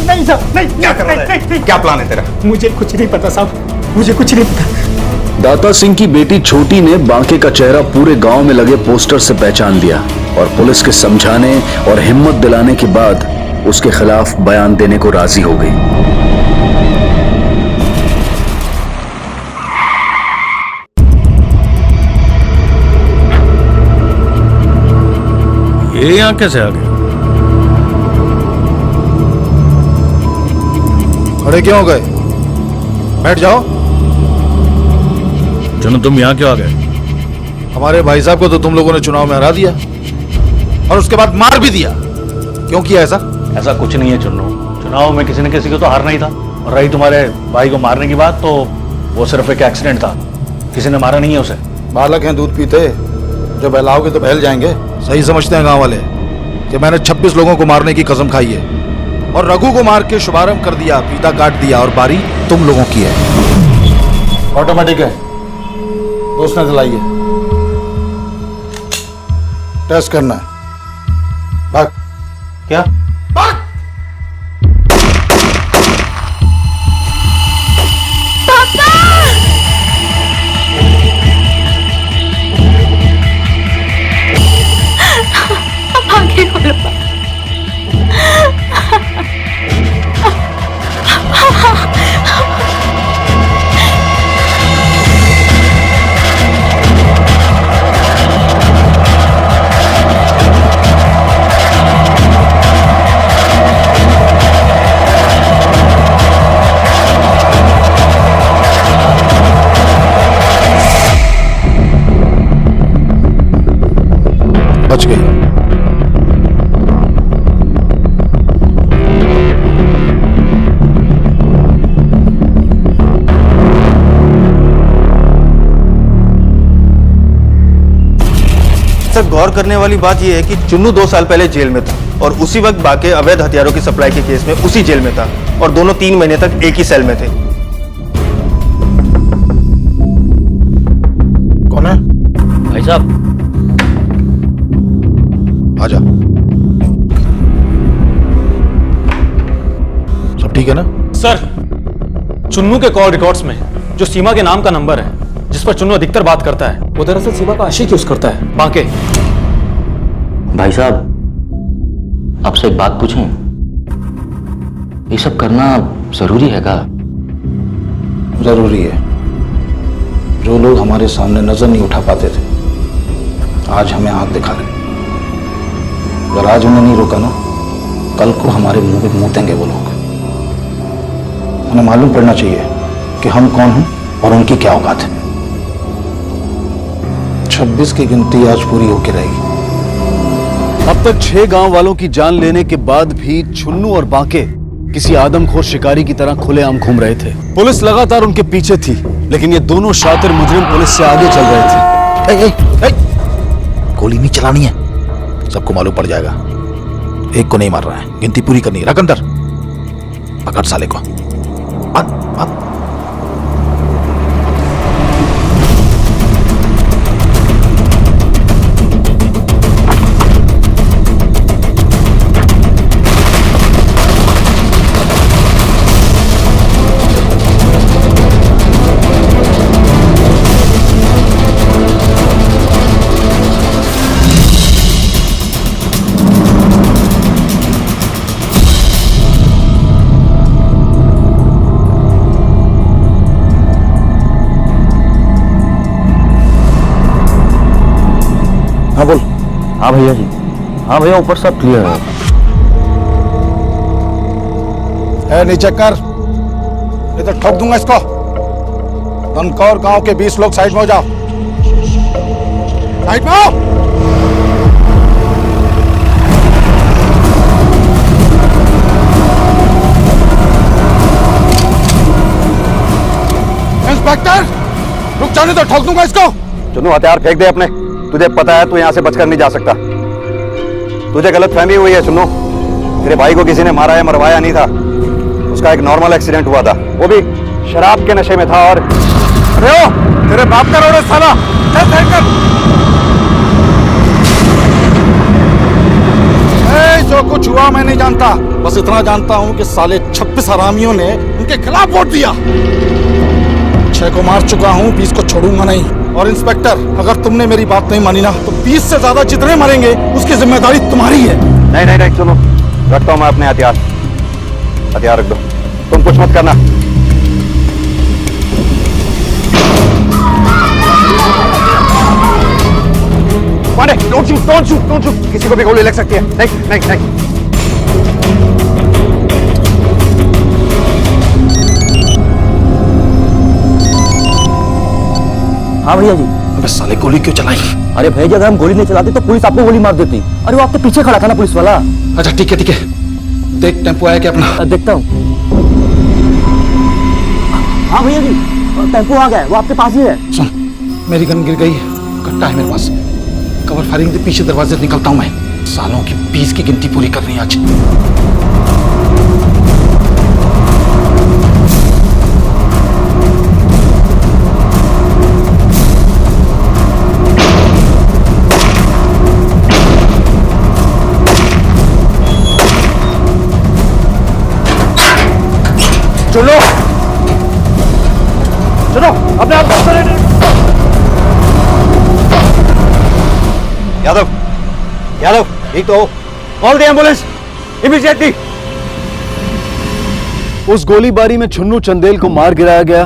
नहीं साहब, नहीं। क्या कर रहा है? क्या प्लान है तेरा? मुझे कुछ नहीं पता साहब, मुझे कुछ नहीं पता। दाता सिंह की बेटी छोटी ने बांके का चेहरा पूरे गांव में लगे पोस्टर से पहचान लिया और पुलिस के समझाने और हिम्मत दिलाने के बाद उसके खिलाफ बयान देने को राजी हो गई। ये यहाँ कैसे आ गया? खड़े क्यों हो गए? बैठ जाओ। चलो तुम यहाँ क्यों आ गए? हमारे भाई साहब को तो तुम लोगों ने चुनाव में हरा दिया और उसके बाद मार भी दिया। क्यों किया ऐसा? ऐसा कुछ नहीं है चुन्नू, चुनाव में किसी को तो हारना ही था। और रही तुम्हारे भाई को मारने की बात, तो वो सिर्फ एक एक्सीडेंट था। किसी ने मारा नहीं है उसे? बालक हैं, दूध पीते, जब बहलाओगे तो बहल जाएंगे। सही समझते हैं गांव वाले कि मैंने 26 लोगों को मारने की कसम खाई है और रघु को मार के शुभारंभ कर दिया, फीता काट दिया और बारी तुम लोगों की है। ऑटोमेटिक है, दोस्त ने दिलाई है। टेस्ट करना है। भाग। क्या? आगे खोलो। बच गई। सर, गौर करने वाली बात यह है कि चुन्नू 2 साल पहले जेल में था और उसी वक्त बाके अवैध हथियारों की सप्लाई के केस में उसी जेल में था और दोनों 3 महीने तक एक ही सेल में थे। कौन है? भाई साहब। आजा। सब ठीक है ना? सर, चुन्नू के कॉल रिकॉर्ड्स में जो सीमा के नाम का नंबर है जिस पर चुन्नू अधिकतर बात करता है, वो दरअसल सीमा का आशिक यूज करता है। बांके। भाई साहब, आपसे एक बात पूछें? ये सब करना जरूरी है क्या? जरूरी है। जो लोग हमारे सामने नजर नहीं उठा पाते थे, आज हमें आंख दिखा रहे। अगर आज उन्हें नहीं रोका ना, कल को हमारे मुंह पे मूतेंगे वो लोग। उन्हें मालूम पड़ना चाहिए कि हम कौन हैं और उनकी क्या औकात है। 26 की गिनती आज पूरी होकर रहेगी। अब तक 6 गांव वालों की जान लेने के बाद भी चुन्नू और बांके किसी आदमखोर शिकारी की तरह खुलेआम घूम रहे थे। पुलिस लगातार उनके पीछे थी, लेकिन ये दोनों शातिर मुजरिम पुलिस से आगे चल रहे थे। गोली नहीं चलानी है, सबको मालूम पड़ जाएगा। एक को नहीं मार रहा है, गिनती पूरी करनी है। रख अंदर, पकड़ साले को। हाँ बोल। हाँ भैया जी। हाँ भैया, ऊपर सब क्लियर है। नीचे कर, नहीं तो ठोक दूंगा इसको। दनकौर गांव के 20 लोग साइड में हो जाओ। साइड में आओ। इंस्पेक्टर, रुक जाने तो ठोक दूंगा इसको। चुन्नू, हथियार फेंक दे अपने। तुझे पता है तू यहाँ से बचकर नहीं जा सकता। तुझे गलत फहमी हुई है चुन्नू। तेरे भाई को किसी ने मारा या मरवाया नहीं था। उसका एक नॉर्मल एक्सीडेंट हुआ था, वो भी शराब के नशे में था। और अरे ओ, तेरे बाप का रोड है साला। चल साइड कर। जो कुछ हुआ मैं नहीं जानता, बस इतना जानता हूं कि साले 26 हरामियों ने उनके खिलाफ वोट दिया। 6 को मार चुका हूं, 20 को छोड़ूंगा नहीं। और इंस्पेक्टर, अगर तुमने मेरी बात नहीं मानी ना, तो 20 से ज्यादा जितने मरेंगे उसकी जिम्मेदारी तुम्हारी है। नहीं नहीं नहीं, सुनो, रखता हूं मैं अपने हथियार। हथियार रख दो, तुम कुछ मत करना। Don't shoot, don't shoot, don't shoot. किसी को भी गोली लग सकती है। नहीं नहीं नहीं। हाँ भैया जी। अबे साले, गोली क्यों चलाई? अरे भैया जी, अगर हम गोली नहीं चलाते तो पुलिस आपको गोली मार देती। अरे वो आपके पीछे खड़ा था ना पुलिस वाला। अच्छा ठीक है ठीक है, देख टेम्पो आया क्या अपना? देखता हूँ। हाँ भैया जी, टेम्पो आ गया है, वो आपके पास ही है। सुन, मेरी गन गिर गई, कट्टा है मेरे पास। कवर फायरिंग से पीछे दरवाजे से निकलता हूं मैं। सालों की 20 की गिनती पूरी करनी है आज। चलो चलो अपने आप को यादव, यादव, ठीक तो हो? Call the ambulance immediately. उस गोलीबारी में छुन्नू चंदेल को मार गिराया गया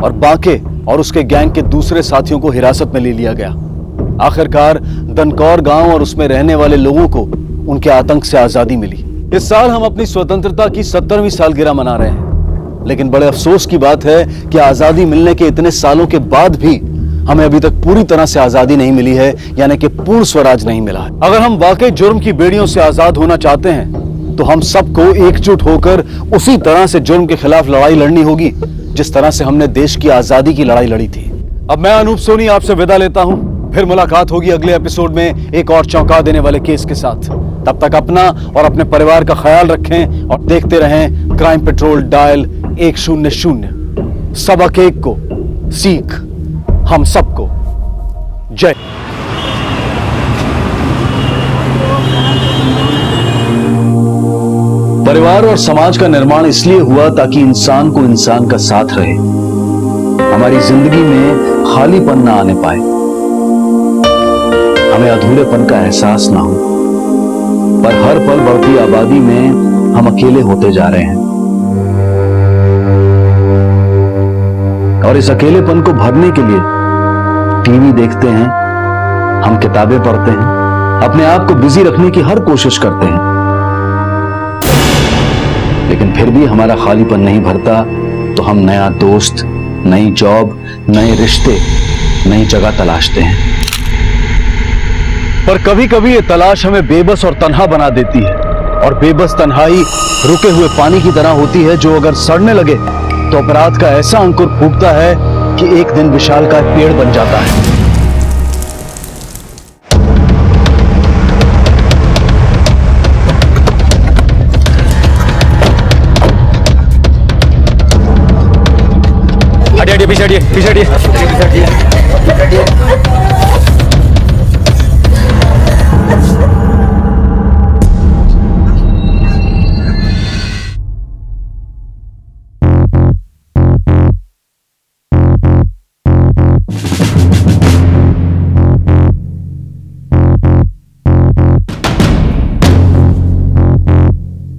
और बांके और उसके गैंग के दूसरे साथियों को हिरासत में ले लिया गया। आखिरकार दनकौर गांव और उसमें रहने वाले लोगों को उनके आतंक से आजादी मिली। इस साल हम अपनी स्वतंत्रता की 70वीं सालगिरह मना रहे हैं, लेकिन बड़े अफसोस की बात है कि आजादी मिलने के इतने सालों के बाद भी हमें अभी तक पूरी तरह से आजादी नहीं मिली है, यानी कि पूर्ण स्वराज नहीं मिला है। अगर हम वाकई जुर्म की बेड़ियों से आजाद होना चाहते हैं तो हम सबको एकजुट होकर उसी तरह से जुर्म के खिलाफ लड़ाई लड़नी होगी जिस तरह से हमने देश की आजादी की लड़ाई लड़ी थी। अब मैं अनूप सोनी आपसे विदा लेता हूं, फिर मुलाकात होगी अगले एपिसोड में एक और चौंका देने वाले केस के साथ। तब तक अपना और अपने परिवार का ख्याल रखें और देखते रहें क्राइम पेट्रोल डायल 100। सबक एक को, सीख हम सबको। जय। परिवार और समाज का निर्माण इसलिए हुआ ताकि इंसान को इंसान का साथ रहे, हमारी जिंदगी में खालीपन ना आने पाए, हमें अधूरेपन का एहसास ना हो। पर हर पल बढ़ती आबादी में हम अकेले होते जा रहे हैं और इस अकेलेपन को भरने के लिए टीवी देखते हैं, हम किताबें पढ़ते हैं, अपने आप को बिजी रखने की हर कोशिश करते हैं, लेकिन फिर भी हमारा खालीपन नहीं भरता तो हम नया दोस्त, नई जॉब, नए रिश्ते, नई जगह तलाशते हैं। पर कभी कभी ये तलाश हमें बेबस और तन्हा बना देती है, और बेबस तन्हाई रुके हुए पानी की तरह होती है जो अगर सड़ने लगे तो अपराध का ऐसा अंकुर फूटता है कि एक दिन विशालकाय पेड़ बन जाता है। हटिए पीछे हटिए पीछे हटिए।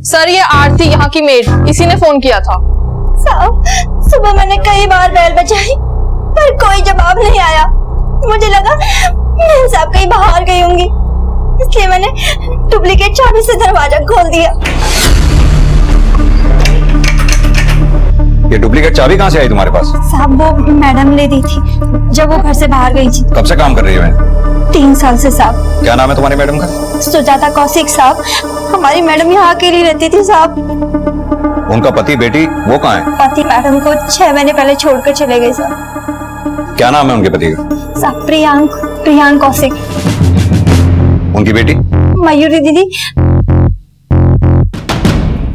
सर ये आरती यहाँ की मेड, इसी ने फोन किया था। साहब सुबह मैंने कई बार बेल बजाई पर कोई जवाब नहीं आया। मुझे लगा मैं साहब कहीं बाहर गई होंगी, इसलिए मैंने डुप्लीकेट चाबी से दरवाजा खोल दिया। ये डुप्लीकेट चाबी कहाँ से आई तुम्हारे पास? साहब वो मैडम ले दी थी जब वो घर से बाहर गई थी। कब से काम कर रही है? 3 साल से साहब। क्या नाम है तुम्हारी मैडम का? सुजाता कौशिक साहब। हमारी मैडम यहाँ अकेली रहती थी साहब। उनका पति बेटी वो कहाँ है? पति मैडम को 6 महीने पहले छोड़कर चले गए साहब। क्या नाम है उनके पति का? साहब प्रियांक कौशिक। उनकी बेटी? मयूरी दीदी।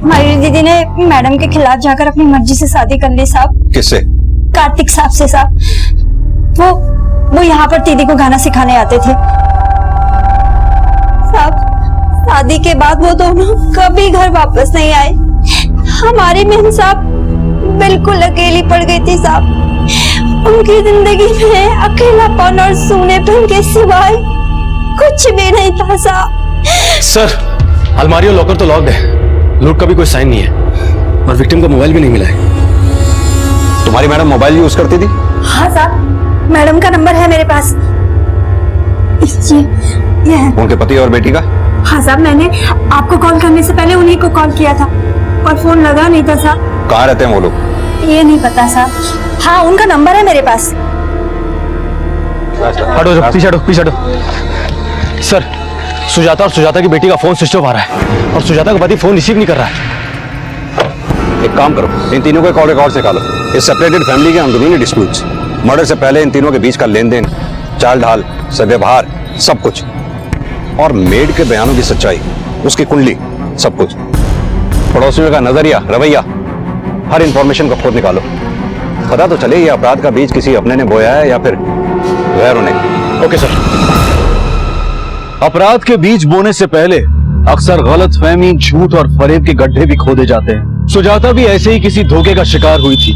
मयूरी दीदी ने मैडम के खिलाफ जाकर अपनी मर्जी से शादी कर ली साहब। किससे? कार्तिक साहब से साहब। वो यहाँ पर दीदी को गाना सिखाने आते थे साहब। शादी के बाद वो दोनों कभी घर वापस नहीं आए। हमारी बहन साहब बिल्कुल अकेली पड़ गई थी साहब। उनकी जिंदगी में अकेलापन और सूनेपन के सिवाय कुछ भी नहीं था साहब। सर अलमारी और लॉकर तो लॉक्ड है, लूट का भी कोई साइन नहीं है और विक्टिम का मोबाइल भी नहीं मिला है। तुम्हारी मैडम मोबाइल यूज करती थी? हाँ साहब, मैडम का नंबर है मेरे पास। ये है। उनके पति और बेटी का? हाँ साहब, मैंने आपको कॉल करने से पहले उन्हीं को कॉल किया था और फोन लगा नहीं था साहब। कहाँ रहते हैं वो लोग? ये नहीं पता साहब। हाँ उनका नंबर है मेरे पास। हटो पीछे हटो। सर सुजाता और सुजाता की बेटी का फोन स्विच ऑफ आ रहा है और सुजाता का पति फोन रिसीव नहीं कर रहा है। एक काम करो, इन तीनों को कॉल रिकॉर्ड से निकालो। ये सेपरेटेड फैमिली के अंदरूनी डिस्प्यूट्स। मर्डर से पहले इन तीनों के बीच का लेन देन, चाल ढाल, व्यवहार, सब कुछ, और मेड के बयानों की सच्चाई, उसकी कुंडली, सब कुछ, पड़ोसियों का नजरिया, रवैया, हर इंफॉर्मेशन को खोद निकालो। पता तो चले ये अपराध का बीज किसी अपने ने बोया है या फिर गैरों ने। Okay sir. अपराध के बीज बोने से पहले अक्सर गलतफहमी, झूठ और फरेब के गड्ढे भी खोदे जाते हैं। सुजाता भी ऐसे ही किसी धोखे का शिकार हुई थी।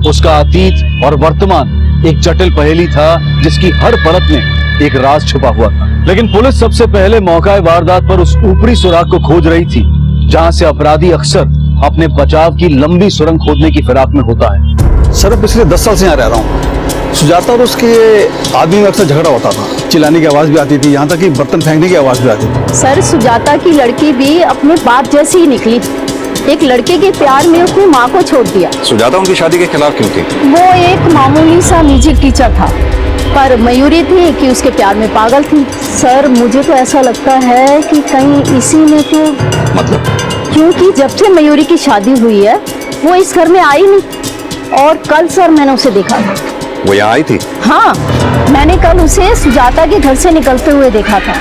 उसका अतीत और वर्तमान एक जटिल पहेली था जिसकी हर परत में एक राज छुपा हुआ था। लेकिन पुलिस सबसे पहले मौका वारदात पर उस ऊपरी सुराग को खोज रही थी जहां से अपराधी अक्सर अपने बचाव की लंबी सुरंग खोदने की फिराक में होता है। सर पिछले 10 साल से यहाँ रह रहा हूँ। सुजाता और उसके आदमी में अक्सर झगड़ा होता था, चिल्लाने की आवाज भी आती थी, यहाँ तक कि बर्तन फेंकने की आवाज भी आती थी। सर सुजाता की लड़की भी अपने बाप जैसी ही निकली। एक लड़के के प्यार में उसने माँ को छोड़ दिया। सुजाता उनकी शादी के खिलाफ क्यों थी? वो एक मामूली सा म्यूजिक टीचर था, पर मयूरी थी कि उसके प्यार में पागल थी। सर मुझे तो ऐसा लगता है कि कहीं इसी में तो मतलब, क्योंकि जब से मयूरी की शादी हुई है वो इस घर में आई नहीं। और कल सर मैंने उसे देखा था। वो यहाँ आई थी? हाँ, मैंने कल उसे सुजाता के घर से निकलते हुए देखा था।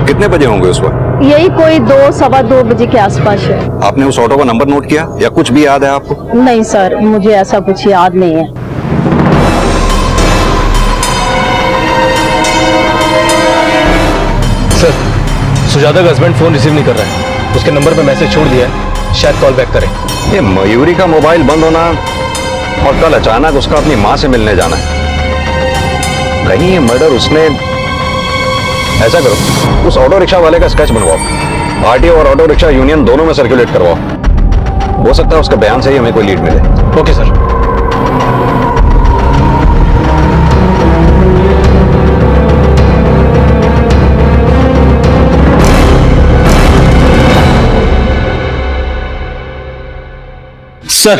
कितने बजे होंगे उस वक्त? यही कोई 2 सवा 2 बजे के आसपास है। आपने उस ऑटो का नंबर नोट किया या कुछ भी याद है आपको? नहीं सर, मुझे ऐसा कुछ याद नहीं है। सर सुजाता का हस्बैंड फोन रिसीव नहीं कर रहा है। उसके नंबर पे मैसेज छोड़ दिया है, शायद कॉल बैक करें। ये मयूरी का मोबाइल बंद होना और कल अचानक उसका अपनी माँ से मिलने जाना, कहीं ये मर्डर उसने। ऐसा करो, उस ऑटो रिक्शा वाले का स्केच बनवाओ, आरटीओ और ऑटो रिक्शा यूनियन दोनों में सर्कुलेट करवाओ। हो सकता है उसके बयान से ही हमें कोई लीड मिले। Okay sir. Sir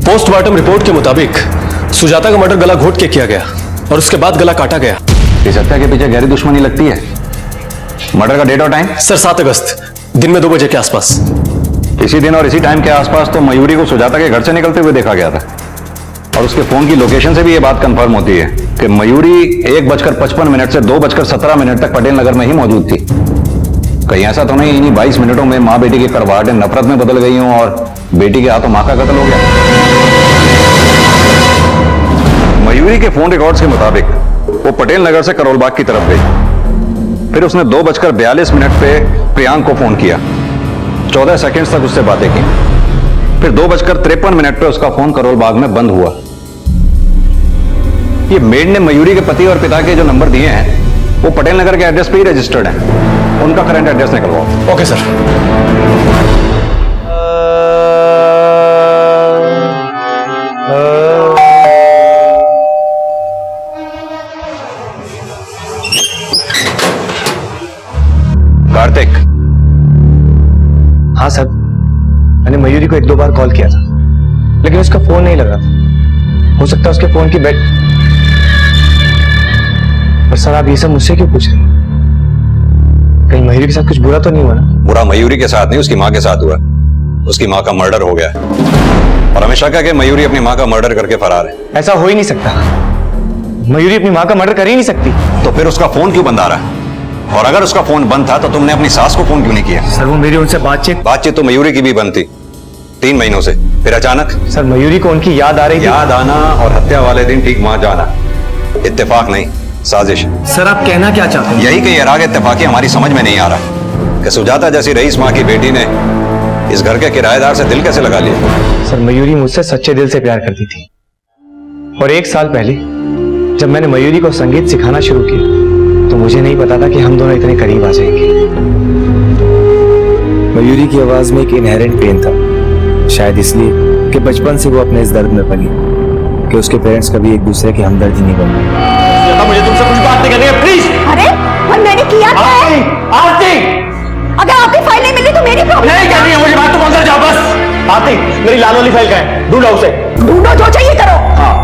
postmortem report के मुताबिक सुजाता का मर्डर गला घोट के किया गया और उसके बाद गला काटा गया। इस हत्या के पीछे गहरी दुश्मनी लगती है। मर्डर का डेट और टाइम? सर 7 अगस्त दिन में 2 बजे के आसपास। इसी दिन और इसी टाइम के आसपास तो मयूरी को सुजाता के घर से निकलते हुए देखा गया था, और उसके फोन की लोकेशन से भी ये बात कंफर्म होती है कि मयूरी 1:55 से 2:17 तक पटेल नगर में ही मौजूद थी। कहीं ऐसा तो नहीं इन्हीं 22 मिनटों में माँ बेटी की करवाहटें नफरत में बदल गई हों और बेटी के हाथों माँ का कत्ल हो गया? मयूरी के फोन रिकॉर्ड्स के मुताबिक वो पटेल नगर से करोलबाग की तरफ गई। फिर उसने 2:42 पे प्रियांक को फोन किया, 14 सेकंड्स तक उससे बातें की। फिर 2:53 पे उसका फोन करोलबाग में बंद हुआ। ये मेड ने मयूरी के पति और पिता के जो नंबर दिए हैं वो पटेल नगर के एड्रेस पे ही रजिस्टर्ड हैं। उनका करंट एड्रेस निकलवाओ। Okay sir. कार्तिक। हाँ सर, मैंने मयूरी को 1-2 बार कॉल किया था, लेकिन उसका फोन नहीं लग रहा था। हो सकता है उसके फोन की बैट। पर सर आप ये सब मुझसे क्यों पूछ रहे हैं? कहीं मयूरी के साथ कुछ बुरा तो नहीं हुआ ना? बुरा मयूरी के साथ नहीं, उसकी माँ के साथ हुआ। उसकी माँ का मर्डर हो गया और हमें शक है कि मयूरी अपनी माँ का मर्डर करके फरार है। ऐसा हो ही नहीं सकता। मयूरी अपनी माँ का मर्डर कर ही नहीं सकती। तो फिर उसका फोन क्यों बंद आ रहा है? और अगर उसका फोन बंद था तो तुमने अपनी सास को फोन क्यों नहीं किया? सर वो मेरी उनसे बातचीत तो मयूरी की भी बंद थी 3 महीनों से। फिर अचानक? सर मयूरी को उनकी याद आ रही थी। याद आना और हत्या वाले दिन ठीक वहां जाना इत्तेफाक नहीं, साजिश। सर आप कहना क्या चाहते हैं? यही कि ये राग इत्तेफाकी हमारी समझ में नहीं आ रहा कि सुजाता जैसी रईस माँ की बेटी ने इस घर के किराएदार से दिल कैसे लगा लिया। सर मयूरी मुझसे सच्चे दिल से प्यार करती थी, और 1 साल पहले जब मैंने मयूरी को संगीत सिखाना शुरू किया तो मुझे नहीं पता था कि हम दोनों इतने करीब आ जाएंगे। मयूरी की आवाज में एक इनहेरेंट पेन था, शायद इसलिए कि बचपन से वो अपने इस दर्द में पली कि उसके पेरेंट्स कभी एक दूसरे के हमदर्द ही नहीं बन पाए। मुझे तुमसे कुछ बात नहीं करनी है, प्लीज। अरे और मैंने किया क्या है? आरती, अगर आपकी फाइल नहीं मिली तो मेरी प्रॉब्लम नहीं करनी है मुझे बात। तुम अंदर जाओ बस। आरती मेरी लाल वाली फाइल का है, ढूंढो उसे। ढूंढो, जो चाहिए करो। हाँ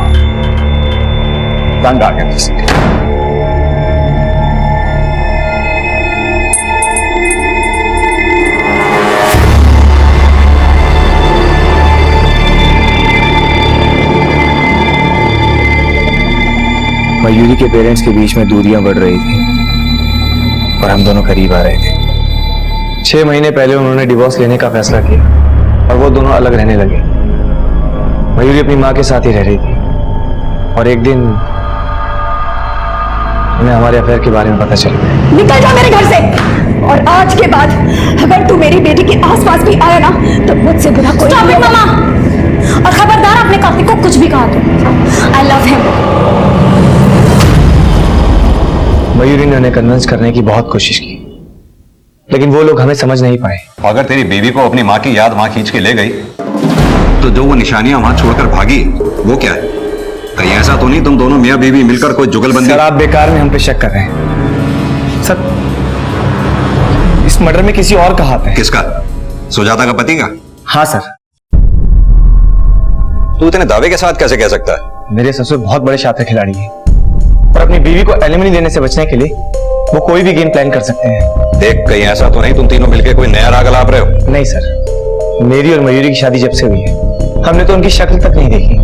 तंग आ गया किसी के। मयूरी के पेरेंट्स के बीच में दूरियां बढ़ रही थी और हम दोनों करीब आ रहे थे। 6 महीने पहले उन्होंने डिवोर्स लेने का फैसला किया और वो दोनों अलग रहने लगे। मयूरी अपनी माँ के साथ ही रह रही थी और एक दिन उन्हें हमारे अफेयर के बारे में पता चल गया। निकल जा मेरे घर से, और आज के बाद अगर तू मेरी बेटी के आसपास भी आया ना तो मुझसे बुरा कोई नहीं। मामा, और खबरदार अपने कार्तिक को कुछ भी कहा तू। I love him. मयूरी ने उन्हें कन्विंस करने की बहुत कोशिश की, लेकिन वो लोग हमें समझ नहीं पाए। अगर तेरी बीवी को अपनी माँ की याद वहां खींच के ले गई तो जो वो निशानियां वहां छोड़कर भागी वो क्या है? कहीं ऐसा तो नहीं तुम दोनों मियाँ बीवी मिलकर कोई जुगलबंदी? सर, आप बेकार में हम पे शक कर रहे हैं। सर, इस मर्डर में किसी और का हाथ है। किसका? सुजाता का पति का? हाँ सर। तू इतने दावे के साथ कैसे कह सकता है? मेरे ससुर बहुत बड़े शातिर खिलाड़ी हैं और अपनी बीवी को एलिमनी देने से बचने के लिए वो कोई भी गेम प्लान कर सकते हैं। देख, कहीं ऐसा तो नहीं तुम तीनों मिलकर कोई नया राग अलाप रहे हो? नहीं सर, मेरी और मयूरी की शादी जब से हुई है हमने तो उनकी शक्ल तक नहीं देखी।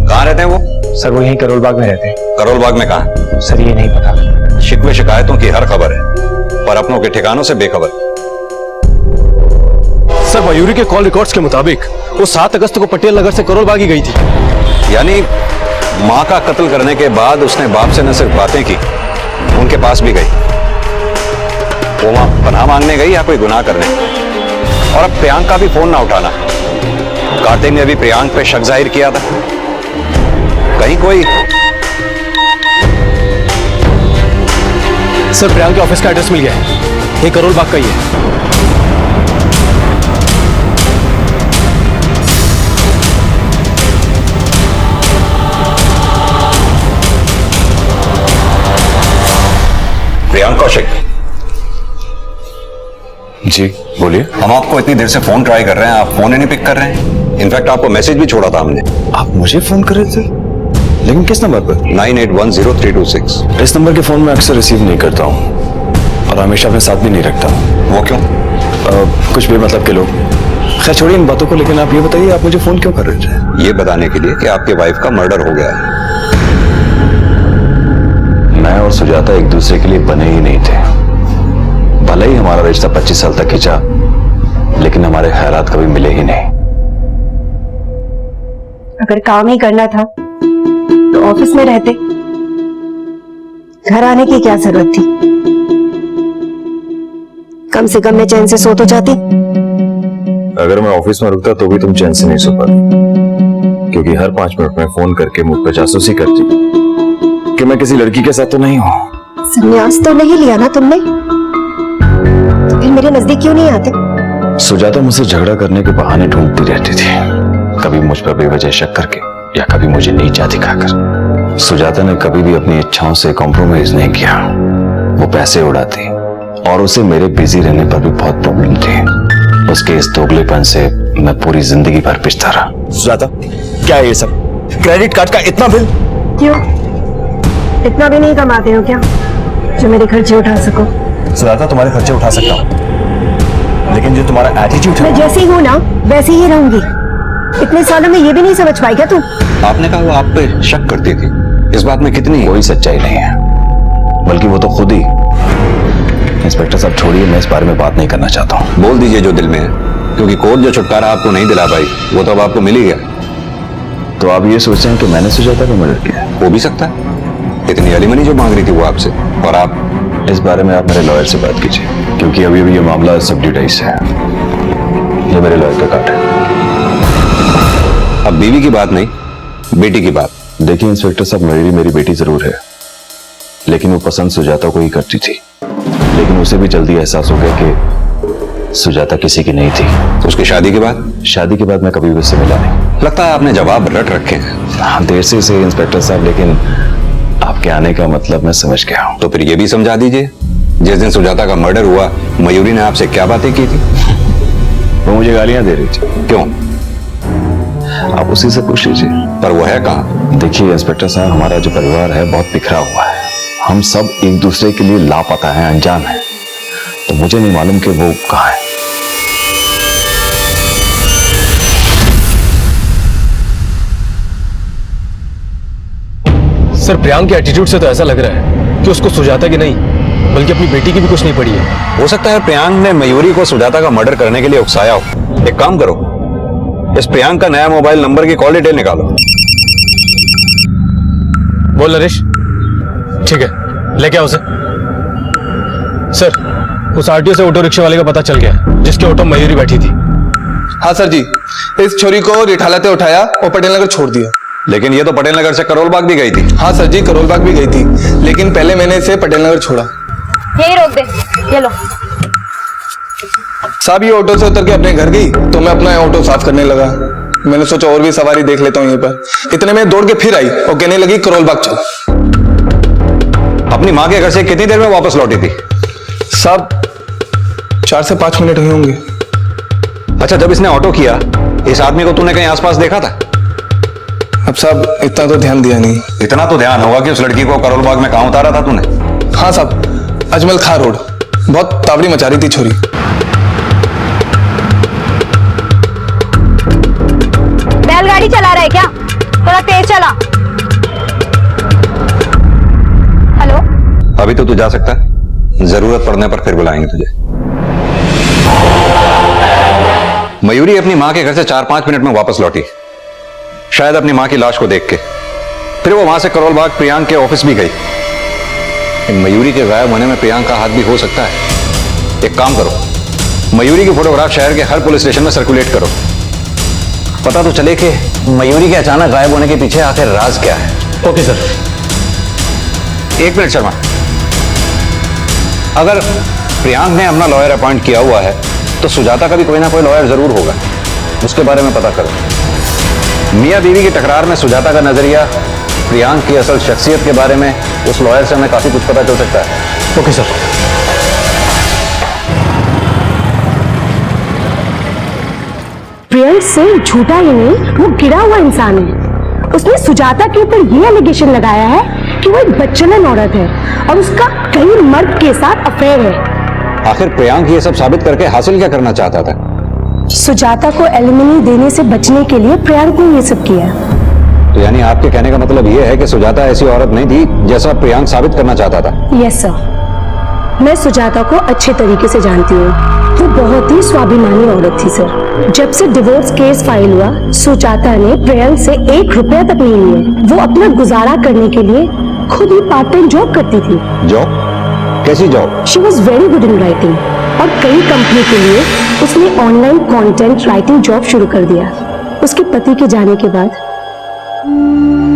कहाँ रहते हैं वो? सर, वो यहीं करोल बाग में रहते हैं। करोल बाग में कहाँ? सर, ये नहीं पता। शिकवे शिकायतों की हर खबर है पर अपनों के ठिकानों से बेखबर। सर, मयूरी के कॉल रिकॉर्ड्स के मुताबिक वो 7 अगस्त को पटेल नगर से करोल बाग ही गई थी। यानी माँ का कत्ल करने के बाद उसने बाप से न सिर्फ बातें की, उनके पास भी गई। वो वहां पनाह मांगने गई या कोई गुनाह करने? और अब प्रियांक का भी फोन ना उठाना। कार्तिक ने भी प्रियांक पे शक जाहिर किया था। कहीं कोई? सर, प्रियांक के ऑफिस का एड्रेस मिल गया है, ये करोल बाग का ही है। प्रियांक कौशिक जी बोलिए। हम आपको इतनी देर से फोन ट्राई कर रहे हैं, आप फोन ही नहीं पिक कर रहे हैं। इनफैक्ट आपको मैसेज भी छोड़ा था हमने। आप मुझे फोन कर रहे थे, लेकिन किस नंबर पर? 98103226। इस नंबर के फोन मैं अक्सर रिसीव नहीं करता हूँ और हमेशा अपने साथ भी नहीं रखता। वो क्यों? कुछ बेमतलब के लोग। खैर छोड़िए इन बातों को, लेकिन आप ये बताइए आप मुझे फोन क्यों कर रहे थे? ये बताने के लिए कि आपके वाइफ का मर्डर हो गया है। मैं और सुजाता एक दूसरे के लिए बने ही नहीं थे। भले ही हमारा रिश्ता 25 साल तक खिंचा, लेकिन हमारे ख्यालात कभी मिले ही नहीं। अगर काम ही करना था तो ऑफिस में रहते, घर आने की क्या जरूरत थी? कम से कम मैं चैन से सो तो जाती। अगर मैं ऑफिस में रुकता तो भी तुम चैन से नहीं सो पाती, क्योंकि हर 5 मिनट में फोन करके मुझ पर जासूसी करती कि मैं किसी लड़की के साथ तो नहीं हूं। संन्यास तो नहीं लिया ना तुमने, तो फिर मेरे नजदीक क्यों नहीं आते? सुजाता मुझसे झगड़ा करने के बहाने ढूंढती रहती थी, कभी मुझ पर बेवजह शक करके या कभी मुझे नीचा दिखाकर। सुजाता ने कभी भी अपनी इच्छाओं से कॉम्प्रोमाइज नहीं किया। वो पैसे उड़ाती और उसे मेरे बिजी रहने पर भी बहुत प्रॉब्लम थी। उसके इस दोगलेपन से मैं पूरी जिंदगी भर पिछता रहा। सुजाता, क्या है ये सब? क्रेडिट कार्ड का इतना बिल? क्यों, इतना भी नहीं कमाते हो क्या जो मेरे खर्चे उठा सको? सुजाता, तुम्हारे खर्चे उठा सकता हूँ, लेकिन जो तुम्हारा एटीट्यूड है। मैं जैसी हूँ ना वैसी ही रहूंगी। इतने सालों में ये भी नहीं समझ पाई क्या तू? आपने कहा वो आप पे शक करती थी, इस बात में कितनी? कोई सच्चाई नहीं है, बल्कि वो तो खुद ही। इंस्पेक्टर साहब छोड़िए, मैं इस बारे में बात नहीं करना चाहता हूँ। बोल दीजिए जो दिल में है, क्योंकि कोर्ट जो छुटकारा आपको नहीं दिला पाई वो तो अब आपको मिल ही गया। तो आप ये सोच रहे हैं कि मैंने सुजाता को मर्डर किया? हो भी सकता है। इतनी एलिमनी जो मांग रही थी वो आपसे, और आप? इस बारे में आप मेरे लॉयर से बात कीजिए, क्योंकि अभी अभी ये मामला सब डिटेल्स है। ये मेरे लॉयर का कार्ड है। अब बीवी की बात नहीं, बेटी की बात। देखिए इंस्पेक्टर साहब, मेरी बेटी जरूर है, लेकिन वो पसंद सुजाता को ही करती थी। लेकिन उसे भी जल्दी एहसास हो गया कि सुजाता किसी की नहीं थी। तो उसकी शादी के बाद? शादी के बाद मैं कभी उससे मिला नहीं। लगता है आपने जवाब रट रखे हैं। देर से सही इंस्पेक्टर साहब, लेकिन आपके आने का मतलब मैं समझ गया हूँ। तो फिर ये भी समझा दीजिए, जिस दिन सुजाता का मर्डर हुआ मयूरी ने आपसे क्या बातें की थी? वो मुझे गालियां दे रही थी। क्यों? आप उसी से पूछ लीजिए। पर वो है कहाँ? देखिए इंस्पेक्टर साहब, हमारा जो परिवार है बहुत बिखरा हुआ है। हम सब एक दूसरे के लिए लापता हैं, अनजान हैं। तो मुझे नहीं मालूम कि वो कहाँ है। सर प्रियांक के एटीट्यूड से तो ऐसा लग रहा है कि उसको सुजाता की नहीं बल्कि अपनी बेटी की भी कुछ नहीं पड़ी है। हो सकता है प्रियांक ने मयूरी को सुजाता का मर्डर करने के लिए उकसाया हो। एक काम करो, इस प्रियांक का नया मोबाइल नंबर की कॉल डिटेल निकालो। बोल नरेश। ठीक है, लेके आओ उसे। सर उस आरटीओ से ऑटो रिक्शा वाले का पता चल गया जिसके ऑटो मयूरी बैठी थी। हाँ सर जी, इस छोरी को रिठालाते उठाया और पटेल नगर छोड़ दिया। लेकिन ये तो पटेल नगर से करोल बाग भी गई थी। हाँ सर जी, करोल बाग भी गई थी, लेकिन पहले मैंने इसे पटेल नगर छोड़ा। यही रोक दे, ये लो। साहब ये ऑटो से उतर के अपने घर गई तो मैं अपना ऑटो साफ करने लगा। मैंने सोचा और भी सवारी देख लेता हूँ यहीं पर। इतने में दौड़ के फिर आई और कहने लगी करोल बाग चल। अपनी माँ के घर से कितनी देर में वापस लौटी थी? साहब 4 से 5 मिनट हुए होंगे। अच्छा, जब इसने ऑटो किया इस आदमी को तूने कहीं आसपास देखा था? अब साहब इतना तो ध्यान दिया नहीं। इतना तो ध्यान होगा कि उस लड़की को करोल बाग में कहां उतारा था तूने? हाँ साहब, अजमल खां रोड। बहुत तावड़ी मचा रही थी छोरी। बैलगाड़ी चला रहा है क्या? थोड़ा तेज चला। हेलो, अभी तो तू जा सकता है, जरूरत पड़ने पर फिर बुलाएंगे तुझे। मयूरी अपनी मां के घर से 4-5 मिनट में वापस लौटी, शायद अपनी मां की लाश को देख के। फिर वो वहां से करोल बाग प्रियांक के ऑफिस भी गई। इन मयूरी के गायब होने में प्रियांक का हाथ भी हो सकता है। एक काम करो, मयूरी की फोटोग्राफ शहर के हर पुलिस स्टेशन में सर्कुलेट करो, पता तो चले कि मयूरी के अचानक गायब होने के पीछे आखिर राज क्या है। Okay sir. 1 मिनट शर्मा, अगर प्रियांक ने अपना लॉयर अपॉइंट किया हुआ है तो सुजाता का भी कोई ना कोई लॉयर जरूर होगा, उसके बारे में पता करो। मियां बीवी की टकरार में सुजाता का नजरिया, प्रियांक की असल शख्सियत के बारे में उस लॉयर से हमें काफी कुछ पता चल सकता है। Okay sir. प्रियांक सिर्फ झूठा ही नहीं, वो गिरा हुआ इंसान है। उसने सुजाता के ऊपर ये एलिगेशन लगाया है कि वो एक बच्चलन औरत है और उसका कई मर्द के साथ अफेयर है। आखिर प्रियांक ये सब साबित करके हासिल क्या करना चाहता था? सुजाता को एलिमनी देने से बचने के लिए प्रियांक ने ये सब किया। तो यानी आपके कहने का मतलब ये है कि सुजाता ऐसी औरत नहीं थी जैसा प्रियांक साबित करना चाहता था? यस सर, मैं सुजाता को अच्छे तरीके से जानती हूँ। वो बहुत ही स्वाभिमानी औरत थी सर। जब से डिवोर्स केस फाइल हुआ, सुजाता ने प्रियांक से 1 रुपया तक नहीं लिए। वो अपना गुजारा करने के लिए खुद ही पार्ट टाइम जॉब करती थी। जॉब? कैसी job? She was very good in writing और कई कंपनी के लिए उसने ऑनलाइन कंटेंट राइटिंग जॉब शुरू कर दिया। उसके पति के जाने के बाद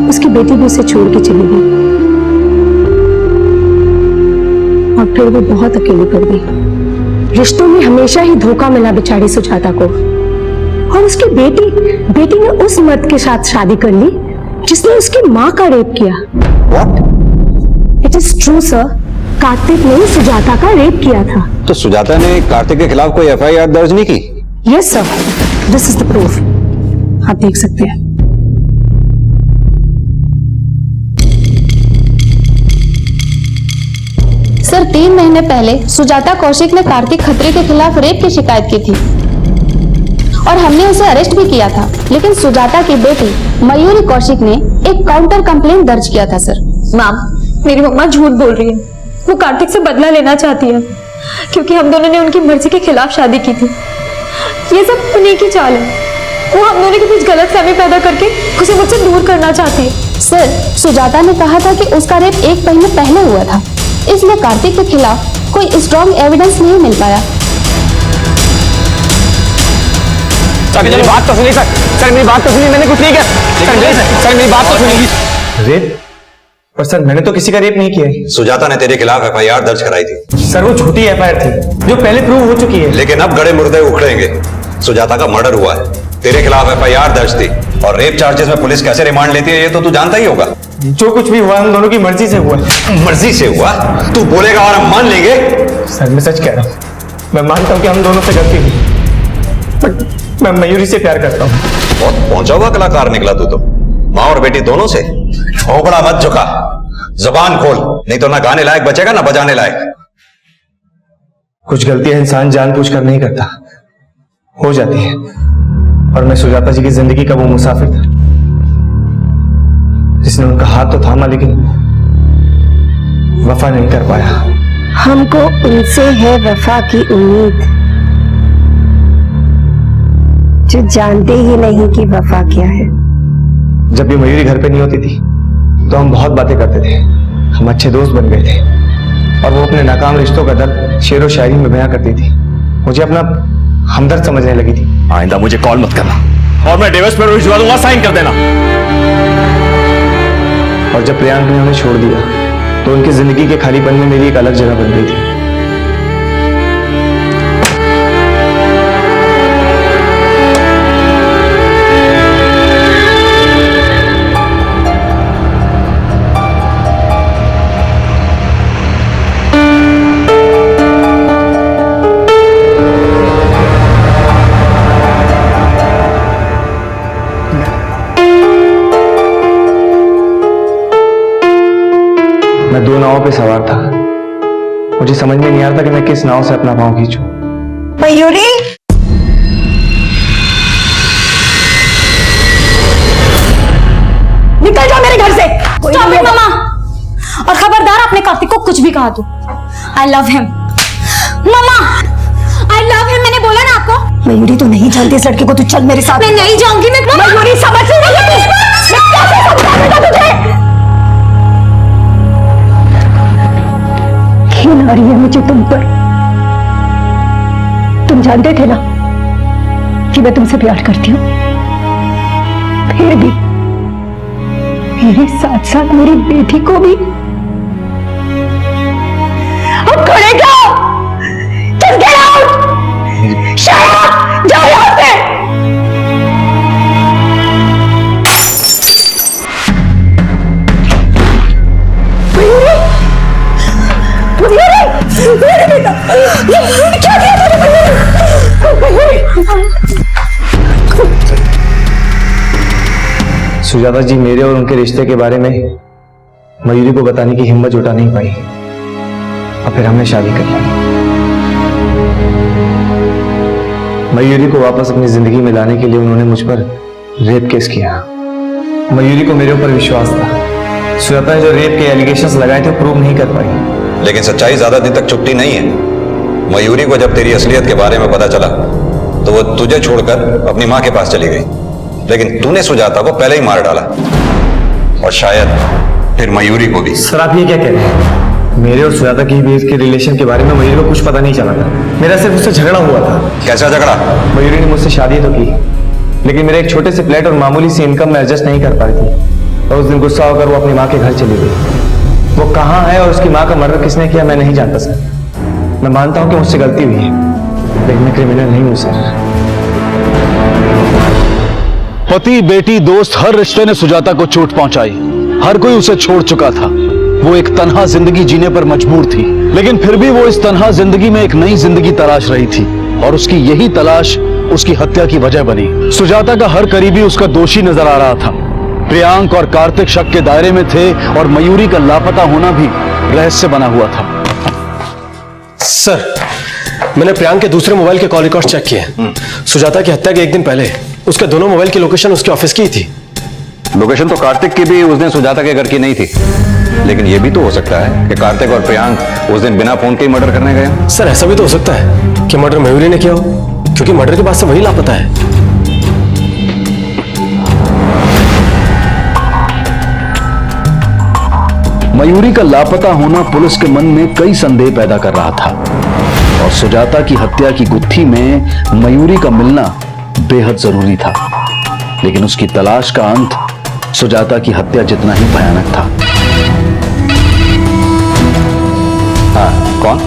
उसकी बेटी भी उसे छोड़ के चली गई और फिर वो बहुत अकेली पड़ गई। रिश्तों में हमेशा ही धोखा मिला बेचारी सुजाता को। और उसकी बेटी ने उस मर्द के साथ शादी कर ली जिसने उसकी माँ का रेप किया। It is true sir, Kartik ने सुजाता का रेप किया था। तो सुजाता ने कार्तिक के खिलाफ कोई एफआईआर दर्ज नहीं की? Yes sir, this is the proof, आप देख सकते हैं। सर 3 महीने पहले सुजाता कौशिक ने कार्तिक खत्री के खिलाफ रेप की शिकायत की थी और हमने उसे अरेस्ट भी किया था। लेकिन सुजाता की बेटी मयूरी कौशिक ने एक काउंटर कंप्लेंट दर्ज किया था सर। मैम, मेरी मम्मा झूठ बोल रही है। वो कार्तिक से बदला लेना चाहती है क्योंकि हम दोनों ने उनकी मर्जी के खिलाफ शादी की थी। ये सब उन्हीं की चाल है। वो हम दोनों के बीच गलतफहमी पैदा करके उसे मुझसे दूर करना चाहती है। सर सुजाता ने कहा था कि उसका रेप 1 महीने पहले हुआ था, इसलिए कार्तिक के खिलाफ कोई स्ट्रॉन्ग एविडेंस नहीं मिल पाया। मेरी बात तो सुनिए सर, मेरी बात तो सुनिए, मैंने कुछ नहीं किया सर, मेरी बात तो सुनिए। रेप? पर सर मैंने तो किसी का रेप नहीं किया है। सुजाता ने तेरे खिलाफ एफआईआर दर्ज कराई थी। सर वो झूठी एफआईआर थी जो पहले प्रूव हो चुकी है। लेकिन अब गड़े मुर्दे उखड़ेंगे। सुजाता का मर्डर हुआ है, तेरे खिलाफ एफआईआर दर्ज थी और रेप चार्जेस में पुलिस कैसे रिमांड लेती है ये तो तू जानता ही होगा। जो कुछ भी हुआ हम दोनों की मर्जी से हुआ। मर्जी से हुआ? तू बोलेगा और हम मान लेंगे? सर मैं सच कह रहा हूँ, मैं मानता हूँ कि हम दोनों से गलती हुई, बट मैं मयूरी से प्यार करता हूँ। बहुत पहुंचा हुआ कलाकार निकला तू तो। माँ और बेटी दोनों से? खोपड़ा मत झुका, जुबान खोल, नहीं तो ना गाने लायक बचेगा ना बजाने लायक। कुछ गलतियां इंसान जानबूझकर नहीं करता, हो जाती है। और मैं सुजाता जी की जिंदगी का वो मुसाफिर था जिसने उनका हाथ तो थामा लेकिन वफा नहीं कर पाया। हमको उनसे है वफा की उम्मीद, जो जानते ही नहीं कि वफा क्या है। जब भी मयूरी घर पे नहीं होती थी तो हम बहुत बातें करते थे, हम अच्छे दोस्त बन गए थे। और वो अपने नाकाम रिश्तों का दर्द शेरो शायरी में बयां करती थी, मुझे अपना हमदर्द समझने लगी थी। आइंदा मुझे कॉल मत करना और मैं डिवोर्स पेपर भिजवा दूंगा, साइन कर देना। और जब प्रियांक ने उन्हें छोड़ दिया तो उनकी जिंदगी के खालीपन में मेरी एक अलग जगह बन गई थी। मैं दो नावों पे सवार था, मुझे समझ में नहीं आ रहा था कि मैं किस नाव से अपना पांव खींचूं। मयूरी, निकल जाओ मेरे घर से। Stop it, मामा। और खबरदार आपने कार्तिक को कुछ भी कहा तो I love him mama, I love him. मैंने बोला ना आपको। मयूरी तू नहीं जानती इस लड़के को, तू चल मेरे साथ। मैं नहीं जाऊंगी। मैं मयूरी समझ नहीं रही है, मैं कैसे समझाऊंगा तुझे? घिन आ रही है मुझे तुम पर। तुम जानते थे ना कि मैं तुमसे प्यार करती हूँ, फिर भी मेरे साथ साथ मेरी बेटी को भी। अब खड़े जाओ, just get out! Shut up! जाओ यहाँ से। मेरे बेटा, क्या किया सुजाता जी मेरे और उनके रिश्ते के बारे में मयूरी को बताने की हिम्मत जुटा नहीं पाई और फिर हमने शादी कर ली। मयूरी को वापस अपनी जिंदगी में लाने के लिए उन्होंने मुझ पर रेप केस किया। मयूरी को मेरे ऊपर विश्वास था। सुजाता ने जो रेप के एलिगेशंस लगाए थे प्रूव नहीं कर पाई। लेकिन सच्चाई ज्यादा दिन तक छुपती नहीं है। मयूरी को जब तेरी असलियत के बारे में पता चला तो वो तुझे छोड़कर अपनी माँ के पास चली गई, लेकिन तूने सुजाता को पहले ही मार डाला और शायद फिर मयूरी को भी। सर आप ये क्या कह रहे हैं? मेरे और सुजाता की बीच के रिलेशन के बारे में मयूरी को कुछ पता नहीं चला था। मेरा सिर्फ उससे झगड़ा हुआ था। कैसा झगड़ा? मयूरी ने मुझसे शादी तो की, लेकिन मेरे एक छोटे से फ्लैट और मामूली सी इनकम में एडजस्ट नहीं कर पाई थी। और उस दिन गुस्सा होकर वो अपनी माँ के घर चली गई। वो कहाँ है और उसकी माँ का मर्डर किसने किया मैं नहीं जानता सर। मैं मानता हूँ कि मुझसे गलती हुई है, लेकिन मैं क्रिमिनल नहीं हूँ सर। पति, बेटी, दोस्त, हर रिश्ते ने सुजाता को चोट पहुंचाई। हर कोई उसे छोड़ चुका था। वो एक तन्हा जिंदगी जीने पर मजबूर थी, लेकिन फिर भी वो इस तन्हा जिंदगी में एक नई जिंदगी तलाश रही थी और उसकी यही तलाश उसकी हत्या की वजह बनी। सुजाता का हर करीबी उसका दोषी नजर आ रहा था। प्रियांक और कार्तिक शक के दायरे में थे और मयूरी का लापता होना भी रहस्य बना हुआ था। सर, मैंने प्रियांक के दूसरे मोबाइल के कॉल रिकॉर्ड चेक किए। सुजाता की हत्या के एक दिन पहले उसके दोनों मोबाइल की लोकेशन उसके ऑफिस की थी। लोकेशन तो कार्तिक की भी उस दिन सुजाता के घर की नहीं थी, लेकिन यह भी तो हो सकता है कि कार्तिक और प्रियांक उस दिन बिना फोन के ही मर्डर करने गए। सर ऐसा भी तो हो सकता है कि मर्डर मयूरी ने किया हो, क्योंकि मर्डर के बाद से वही लापता है। मयूरी का लापता होना पुलिस के मन में कई संदेह पैदा कर रहा था और सुजाता की हत्या की गुत्थी में मयूरी का मिलना बेहद जरूरी था, लेकिन उसकी तलाश का अंत सुजाता की हत्या जितना ही भयानक था। हाँ, कौन?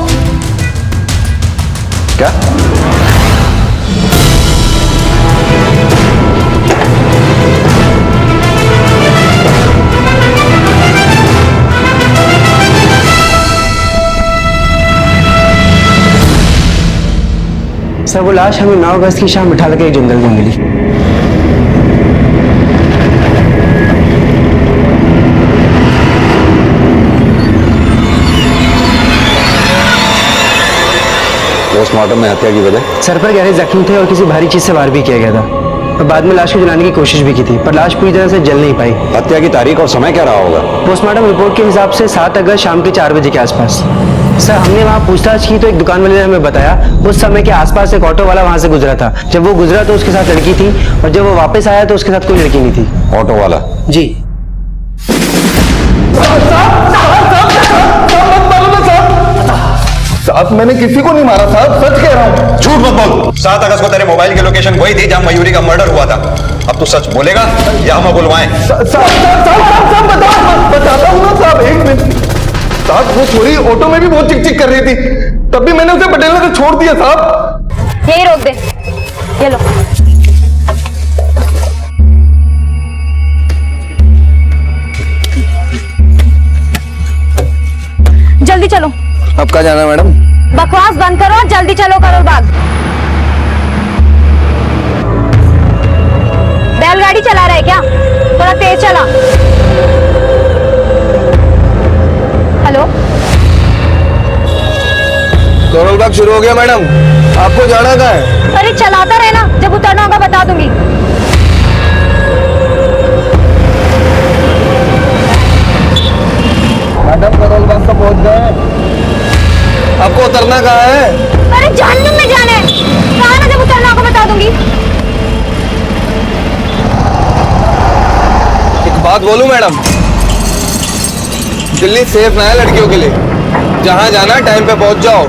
क्या? सर वो लाश हमें 9 अगस्त की शाम उठा लगे जंगल में मिली। पोस्टमार्टम में हत्या की वजह? सर पर गहरे जख्म थे और किसी भारी चीज से वार भी किया गया था और बाद में लाश को जलाने की कोशिश भी की थी, पर लाश पूरी तरह से जल नहीं पाई। हत्या की तारीख और समय क्या रहा होगा? पोस्टमार्टम रिपोर्ट के हिसाब से 7 अगस्त शाम के 4 बजे के आसपास। सर हमने वहाँ पूछताछ की तो एक दुकान वाले ने हमें बताया उस समय के आसपास एक ऑटो वाला वहाँ से गुजरा था। जब वो गुजरा तो उसके साथ लड़की थी और जब वो वापस आया तो उसके साथ कोई लड़की नहीं थी। ऑटो वाला? जी। साहब मैंने किसी को नहीं मारा साहब, सच कह रहा हूँ। झूठ मत बोल। 7 अगस्त को तेरे मोबाइल की लोकेशन वही थी जहां मयूरी का मर्डर हुआ था। अब तू सच बोलेगा या हम बुलवाएं? बताता हूँ ना साहब, 1 मिनट। साहब वो छोरी ऑटो में भी बहुत चिक चिक कर रही थी, तब भी मैंने उसे पटेल नगर छोड़ दिया साहब। यही रोक दे, ये लो। जल्दी चलो। अब कहाँ जाना है मैडम? बकवास बंद करो, जल्दी चलो करोल बाग। बैलगाड़ी चला रहा है क्या? थोड़ा तेज चला। हेलो, करोल बाग शुरू हो गया मैडम, आपको जाना कहाँ है? अरे चलाता रहना, जब उतरना होगा बता दूंगी। मैडम करोल बाग तो पहुंच गए, आपको उतरना कहाँ है? अरे जहन्नुम में जाना है, कहा ना जब उतरना होगा बता दूंगी। एक बात बोलूं मैडम, दिल्ली सेफ ना है लड़कियों के लिए। जहाँ जाना टाइम पे पहुंच जाओ,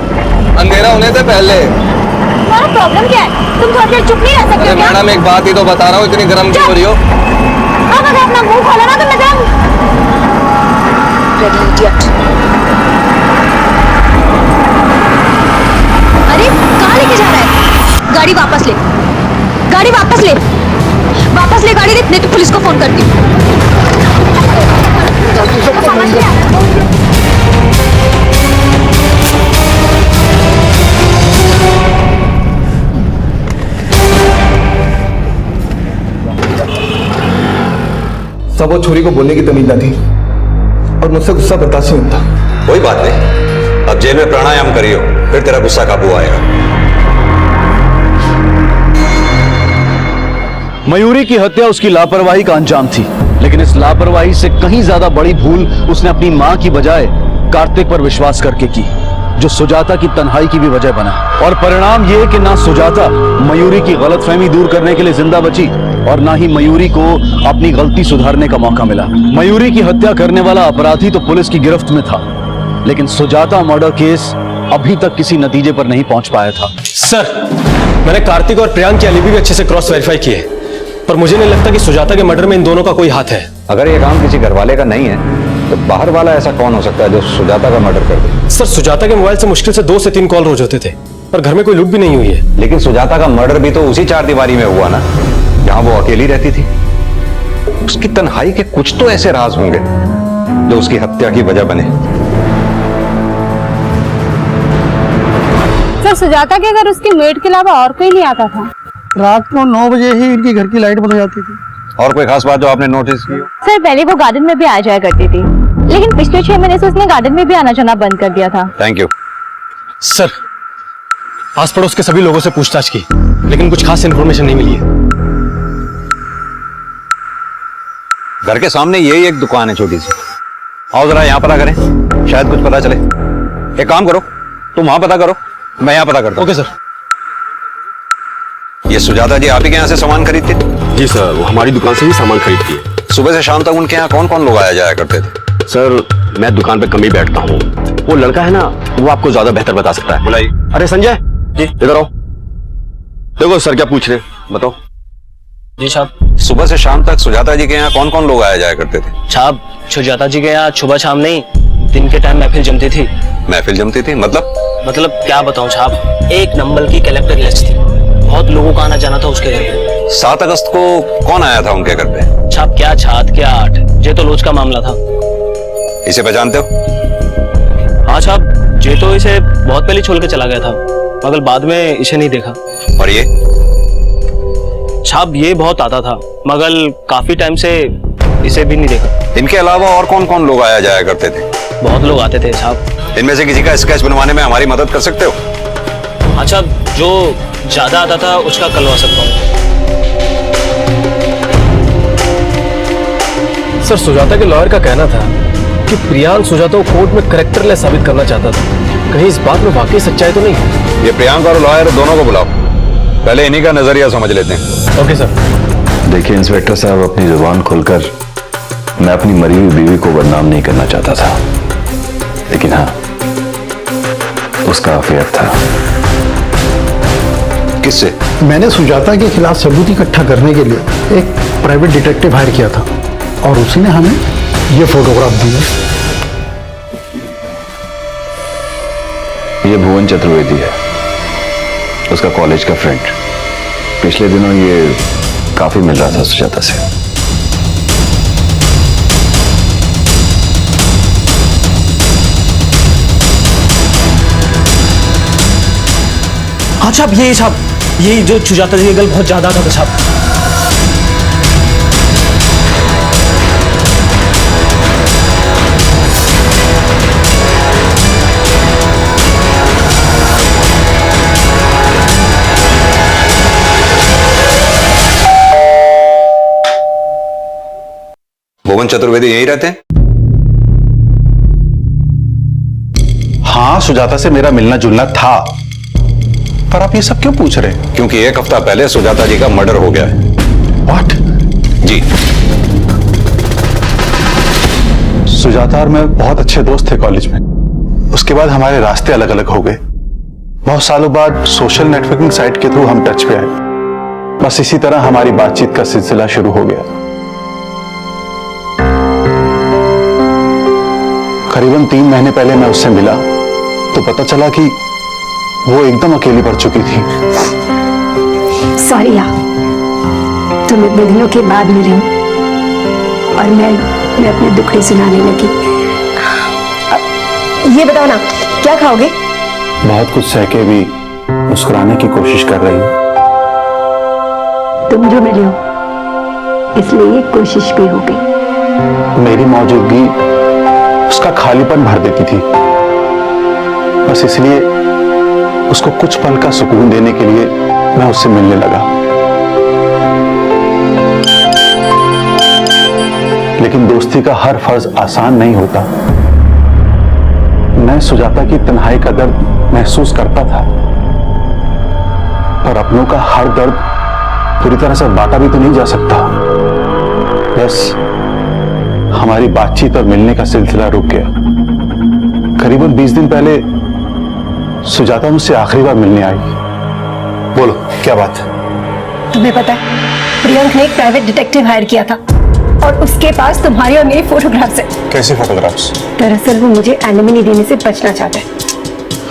अंधेरा होने से पहले। तुम्हारा प्रॉब्लम क्या है? तुम थोड़ी देर चुप नहीं रह सकते हो क्या? मैडम एक बात ही तो बता रहा हूँ, इतनी गर्म क्यों हो रही हो? अब अगर अपना मुंह खोला ना तो मैं अरे कहाँ लेके जा रहा है? गाड़ी वापस ले, गाड़ी वापस ले, वापस ले गाड़ी, नहीं तो पुलिस को फोन करती हूँ। समझ नहीं आ रहा। सब वो छोरी को बोलने की तमीज ना थी और मुझसे गुस्सा बर्दाश्त नहीं होता। कोई बात नहीं, अब जेल में प्राणायाम करियो, फिर तेरा गुस्सा काबू आएगा। मयूरी की हत्या उसकी लापरवाही का अंजाम थी, लेकिन इस लापरवाही से कहीं ज्यादा बड़ी भूल उसने अपनी मां की बजाय कार्तिक पर विश्वास करके की, जो सुजाता की तन्हाई की भी वजह बना। और परिणाम यह कि ना सुजाता मयूरी की गलतफहमी दूर करने के लिए जिंदा बची और ना ही मयूरी को अपनी गलती सुधारने का मौका मिला। मयूरी की हत्या करने वाला अपराधी तो पुलिस की गिरफ्त में था, लेकिन सुजाता मर्डर केस अभी तक किसी नतीजे पर नहीं पहुंच पाया था। सर, मैंने कार्तिक और प्रियांक की एलिबी भी अच्छे से क्रॉस वेरीफाई किए, पर मुझे नहीं लगता कि सुजाता के मर्डर में इन दोनों का कोई हाथ है। अगर ये काम किसी घरवाले का नहीं है तो बाहर वाला ऐसा कौन हो सकता है जो सुजाता का मर्डर कर दे? सर, सुजाता के मोबाइल से मुश्किल से 2 से 3 कॉल रोज होते थे, पर घर में कोई लूट भी नहीं हुई है। लेकिन सुजाता का मर्डर भी तो उसी 4 दीवारी में हुआ ना, जहां वो अकेली रहती थी। उसकी तन्हाई के कुछ तो ऐसे राज होंगे जो उसकी हत्या की वजह बने। सर, सुजाता के घर उसके मेड के अलावा और कोई नहीं आता था। रात को 9 बजे ही इनकी घर की लाइट बंद हो जाती थी। और कोई खास बात जो आपने नोटिस की हो? सर, पहले वो गार्डन में भी आ जाया करती थी, लेकिन पिछले 6 महीने से उसने गार्डन में भी आना जाना बंद कर दिया था। Thank you. सर, आस पड़ोस के सभी लोगों से पूछताछ की, लेकिन कुछ खास इन्फॉर्मेशन नहीं मिली है। घर के सामने यही एक दुकान है छोटी सी, आओ जरा यहाँ पता करें, शायद कुछ पता चले। एक काम करो, तुम वहां पता करो, मैं यहाँ पता करता हूँ। Okay sir. ये सुजाता जी आप ही के यहाँ से सामान खरीदते थे? जी सर, वो हमारी दुकान से ही सामान खरीदती है। सुबह से शाम तक उनके यहाँ कौन कौन लोग आया जाया करते थे? सर, मैं दुकान पे कम ही बैठता हूँ, वो लड़का है ना, वो आपको ज्यादा बेहतर बता सकता है। बुलाइए। अरे संजय जी, इधर आओ। देखो सर क्या पूछ रहे, बताओ। जी साहब। सुबह से शाम तक सुजाता जी के यहाँ कौन कौन लोग आया जाया करते थे? साहब, सुजाता जी के यहाँ सुबह शाम नहीं, दिन के टाइम महफिल जमती थी। महफिल जमती थी? मतलब क्या बताऊं साहब, 1 नंबर की कलेक्टर लिस्ट थी, बहुत लोगों का आना जाना था उसके घर पे। 7 अगस्त को कौन आया था उनके घर पे? साहब, क्या 7 क्या 8, ये तो लोच का मामला था। इसे पहचानते हो? हाँ साहब, ये तो इसे बहुत पहले छोड़ के चला गया था, मगर बाद में इसे नहीं देखा। और ये? साहब, ये बहुत आता था, मगर काफी टाइम से इसे भी नहीं देखा। इनके अलावा और कौन कौन लोग आया जाया करते थे? बहुत लोग आते थे साहब। इनमें से किसी का स्केच बनवाने में हमारी मदद कर सकते हो? अच्छा, जो ज्यादा आता था उसका करवा सकता हूँ। सर, सुजाता के लॉयर का कहना था कि प्रियांक सुजाता को कोर्ट में करेक्टरलेस साबित करना चाहता था। कहीं इस बात में वाकई सच्चाई तो नहीं? ये प्रियांक और लॉयर दोनों को बुलाओ, पहले इन्हीं का नजरिया समझ लेते हैं। Okay sir. देखिए इंस्पेक्टर साहब, अपनी जुबान खोलकर मैं अपनी मरी हुई बीवी को बदनाम नहीं करना चाहता था, लेकिन हाँ, उसका अफेयर था। किससे? मैंने सुजाता के खिलाफ सबूत इकट्ठा करने के लिए एक प्राइवेट डिटेक्टिव हायर किया था और उसी ने हमें ये फोटोग्राफ दिए। ये भुवन चतुर्वेदी है, उसका कॉलेज का फ्रेंड। पिछले दिनों ये काफी मिल रहा था सुजाता से। हाँ साहब, ये जो सुजाता जी गल बहुत ज्यादा था साहब। भुवन चतुर्वेदी यहीं रहते हैं? हाँ, सुजाता से मेरा मिलना जुलना था, पर आप ये सब क्यों पूछ रहे हैं? क्योंकि एक हफ्ता पहले सुजाता जी का मर्डर हो गया है। व्हाट? जी। सुजाता और मैं बहुत अच्छे दोस्त थे कॉलेज में। उसके बाद हमारे रास्ते अलग अलग हो गए। बहुत सालों बाद सोशल नेटवर्किंग साइट के थ्रू हम टच पे आए। बस इसी तरह हमारी बातचीत का सिलसिला शुरू हो गया। करीबन 3 महीने पहले मैं उससे मिला तो पता चला कि वो एकदम अकेली पड़ चुकी थी। सॉरी यार, तुम इतने दिनों के बाद मिले हो और मैं अपने दुखड़े सुनाने लगी। ये बताओ ना, क्या खाओगे? बहुत कुछ सह के भी मुस्कुराने की कोशिश कर रही हूँ। तुम जो मिले हो इसलिए ये कोशिश भी हो गई। मेरी मौजूदगी उसका खालीपन भर देती थी, बस इसलिए उसको कुछ पल का सुकून देने के लिए मैं उससे मिलने लगा। लेकिन दोस्ती का हर फर्ज आसान नहीं होता। मैं सुजाता की तन्हाई का दर्द महसूस करता था, पर अपनों का हर दर्द पूरी तरह से बांटा भी तो नहीं जा सकता। बस हमारी बातचीत और मिलने का सिलसिला रुक गया। करीबन 20 दिन पहले सुजाता मुझसे आखिरी बार मिलने आई। बोलो, क्या बात है? तुम्हें पता है, प्रियंक ने एक प्राइवेट डिटेक्टिव हायर किया था और उसके पास तुम्हारी और मेरी फोटोग्राफ्स है। कैसे फोटोग्राफ्स? दरअसल वो मुझे एलिमनी देने से बचना चाहता है।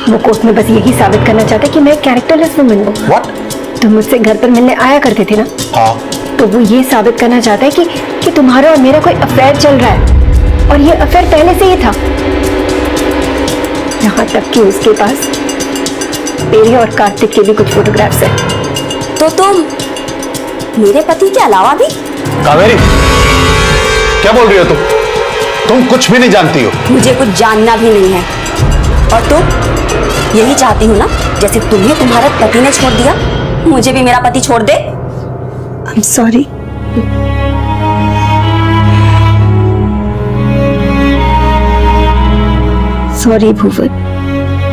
वो कोर्ट में बस यही साबित करना चाहता है कि मैं कैरेक्टरलेस वुमन हूँ। व्हाट? तुम मुझसे घर पर मिलने आया करते थे ना? हाँ। तो वो ये साबित करना चाहता है कि तुम्हारा और मेरा कोई अफेयर चल रहा है, और ये अफेयर पहले से ही था। यहाँ तक कि उसके पास मेरी और कार्तिक के भी कुछ फोटोग्राफ्स हैं। तो तुम मेरे पति के अलावा भी? कावेरी, क्या बोल रही हो तुम? तुम कुछ भी नहीं जानती हो। मुझे कुछ जानना भी नहीं है। और तुम यही चाहती हो ना, जैसे तुम्हें तुम्हारे पति ने छोड़ दिया, मुझे भी मेरा पति छोड़ दे। I'm sorry. सॉरी भुवन,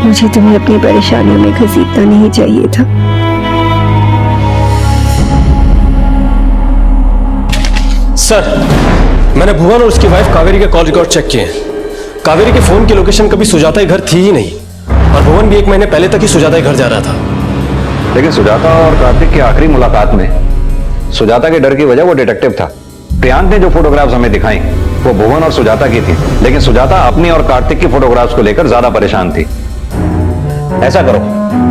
मुझे तुम्हें अपनी परेशानियों में घसीटना नहीं चाहिए था। सर, मैंने भुवन और उसकी वाइफ कावेरी के कॉल रिकॉर्ड चेक किए हैं। कावेरी के फोन की लोकेशन कभी सुजाता के घर थी ही नहीं, और भुवन भी 1 महीने पहले तक ही सुजाता के घर जा रहा था। लेकिन सुजाता और कार्तिक की आखिरी मुलाकात में सुजाता के डर की वजह वो डिटेक्टिव था। प्रियांक ने जो फोटोग्राफ्स हमें दिखाई वो भुवन और सुजाता की थी, लेकिन सुजाता अपनी और कार्तिक की फोटोग्राफ्स को लेकर ज्यादा परेशान थी। ऐसा करो,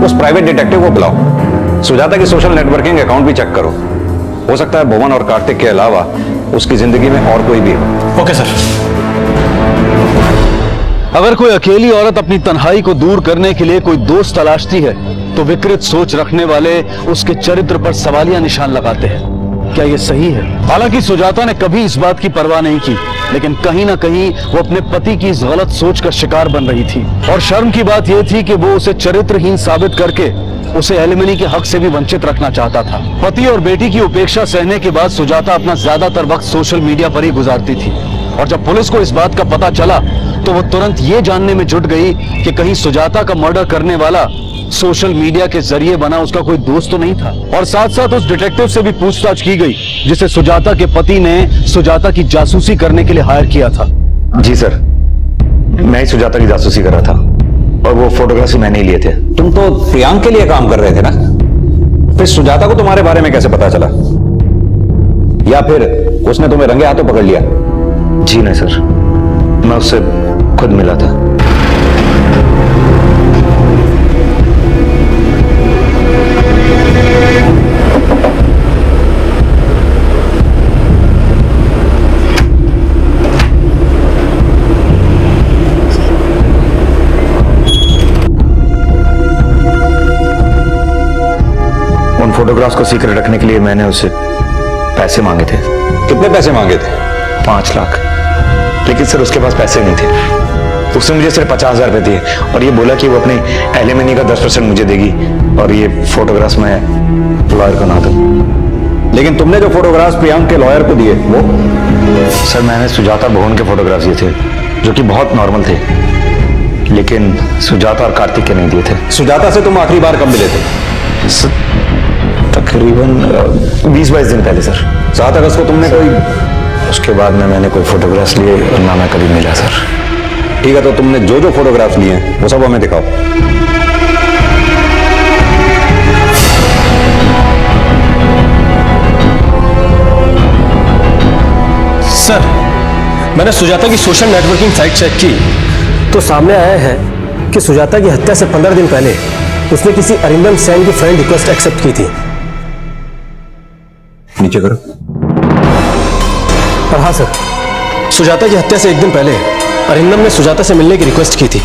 उस प्राइवेट डिटेक्टिव को बुलाओ, सुजाता की सोशल नेटवर्किंग अकाउंट भी चेक करो। हो सकता है भुवन और कार्तिक के अलावा उसकी जिंदगी में और कोई भी हो। Okay sir. अगर कोई अकेली औरत अपनी तन्हाई को दूर करने के लिए कोई दोस्त तलाशती है तो विकृत सोच रखने वाले उसके चरित्र पर सवालिया निशान लगाते हैं। क्या यह सही है? हालांकि सुजाता ने कभी इस बात की परवाह नहीं की लेकिन कहीं ना कहीं वो अपने पति की इस गलत सोच का शिकार बन रही थी। और शर्म की बात यह थी कि वो उसे चरित्रहीन साबित करके उसे एलिमनी के हक से भी वंचित रखना चाहता था। पति और बेटी की उपेक्षा सहने के बाद सुजाता अपना ज्यादातर वक्त सोशल मीडिया पर ही गुजारती थी। और जब पुलिस को इस बात का पता चला तो वो तुरंत ये जानने में जुट गई कि कहीं सुजाता का मर्डर करने वाला सोशल मीडिया के जरिए बना उसका कोई दोस्त तो नहीं था। और साथ साथ उस डिटेक्टिव से भी पूछताछ की गई जिसे सुजाता के पति ने सुजाता की जासूसी करने के लिए हायर किया था। जी सर, मैं ही सुजाता की जासूसी कर रहा था और वो फोटोग्राफ्स मैंने ही लिए थे। तुम तो प्रियांक के लिए काम कर रहे थे ना, फिर सुजाता को तुम्हारे बारे में कैसे पता चला? या फिर उसने तुम्हें रंगे हाथों पकड़ लिया? जी नहीं सर, मैं उससे खुद मिला था। उन फोटोग्राफ्स को सीक्रेट रखने के लिए मैंने उससे पैसे मांगे थे। कितने पैसे मांगे थे? 5 लाख। लेकिन सर उसके पास पैसे नहीं थे। उसने मुझे सिर्फ 50,000 रुपए दिए और ये बोला कि वो अपनी एलिमनी का 10% मुझे देगी और ये फोटोग्राफ्स मैं लॉयर को ना दूं। लेकिन तुमने जो फोटोग्राफ्स प्रियांक के लॉयर को दिए वो? सर मैंने सुजाता भुवन के फोटोग्राफ्स दिए थे जो कि बहुत नॉर्मल थे, लेकिन सुजाता और कार्तिक के नहीं दिए थे। सुजाता से तुम आखिरी बार कब मिले थे? तकरीबन 20-22 दिन पहले सर। 7 अगस्त को तुमने कोई? उसके बाद में मैंने कोई फोटोग्राफ्स लिए और ना मैं कभी मिला सर। ठीक है, तो तुमने जो जो फोटोग्राफ्स लिए हैं वो सब हमें दिखाओ। सर, मैंने सुजाता की सोशल नेटवर्किंग साइट चेक की तो सामने आया है कि सुजाता की हत्या से 15 दिन पहले उसने किसी अरिंदम सेन की फ्रेंड रिक्वेस्ट एक्सेप्ट की थी। नीचे करो। और हाँ सर, सुजाता की हत्या से 1 दिन पहले अरिंदम ने सुजाता से मिलने की रिक्वेस्ट की थी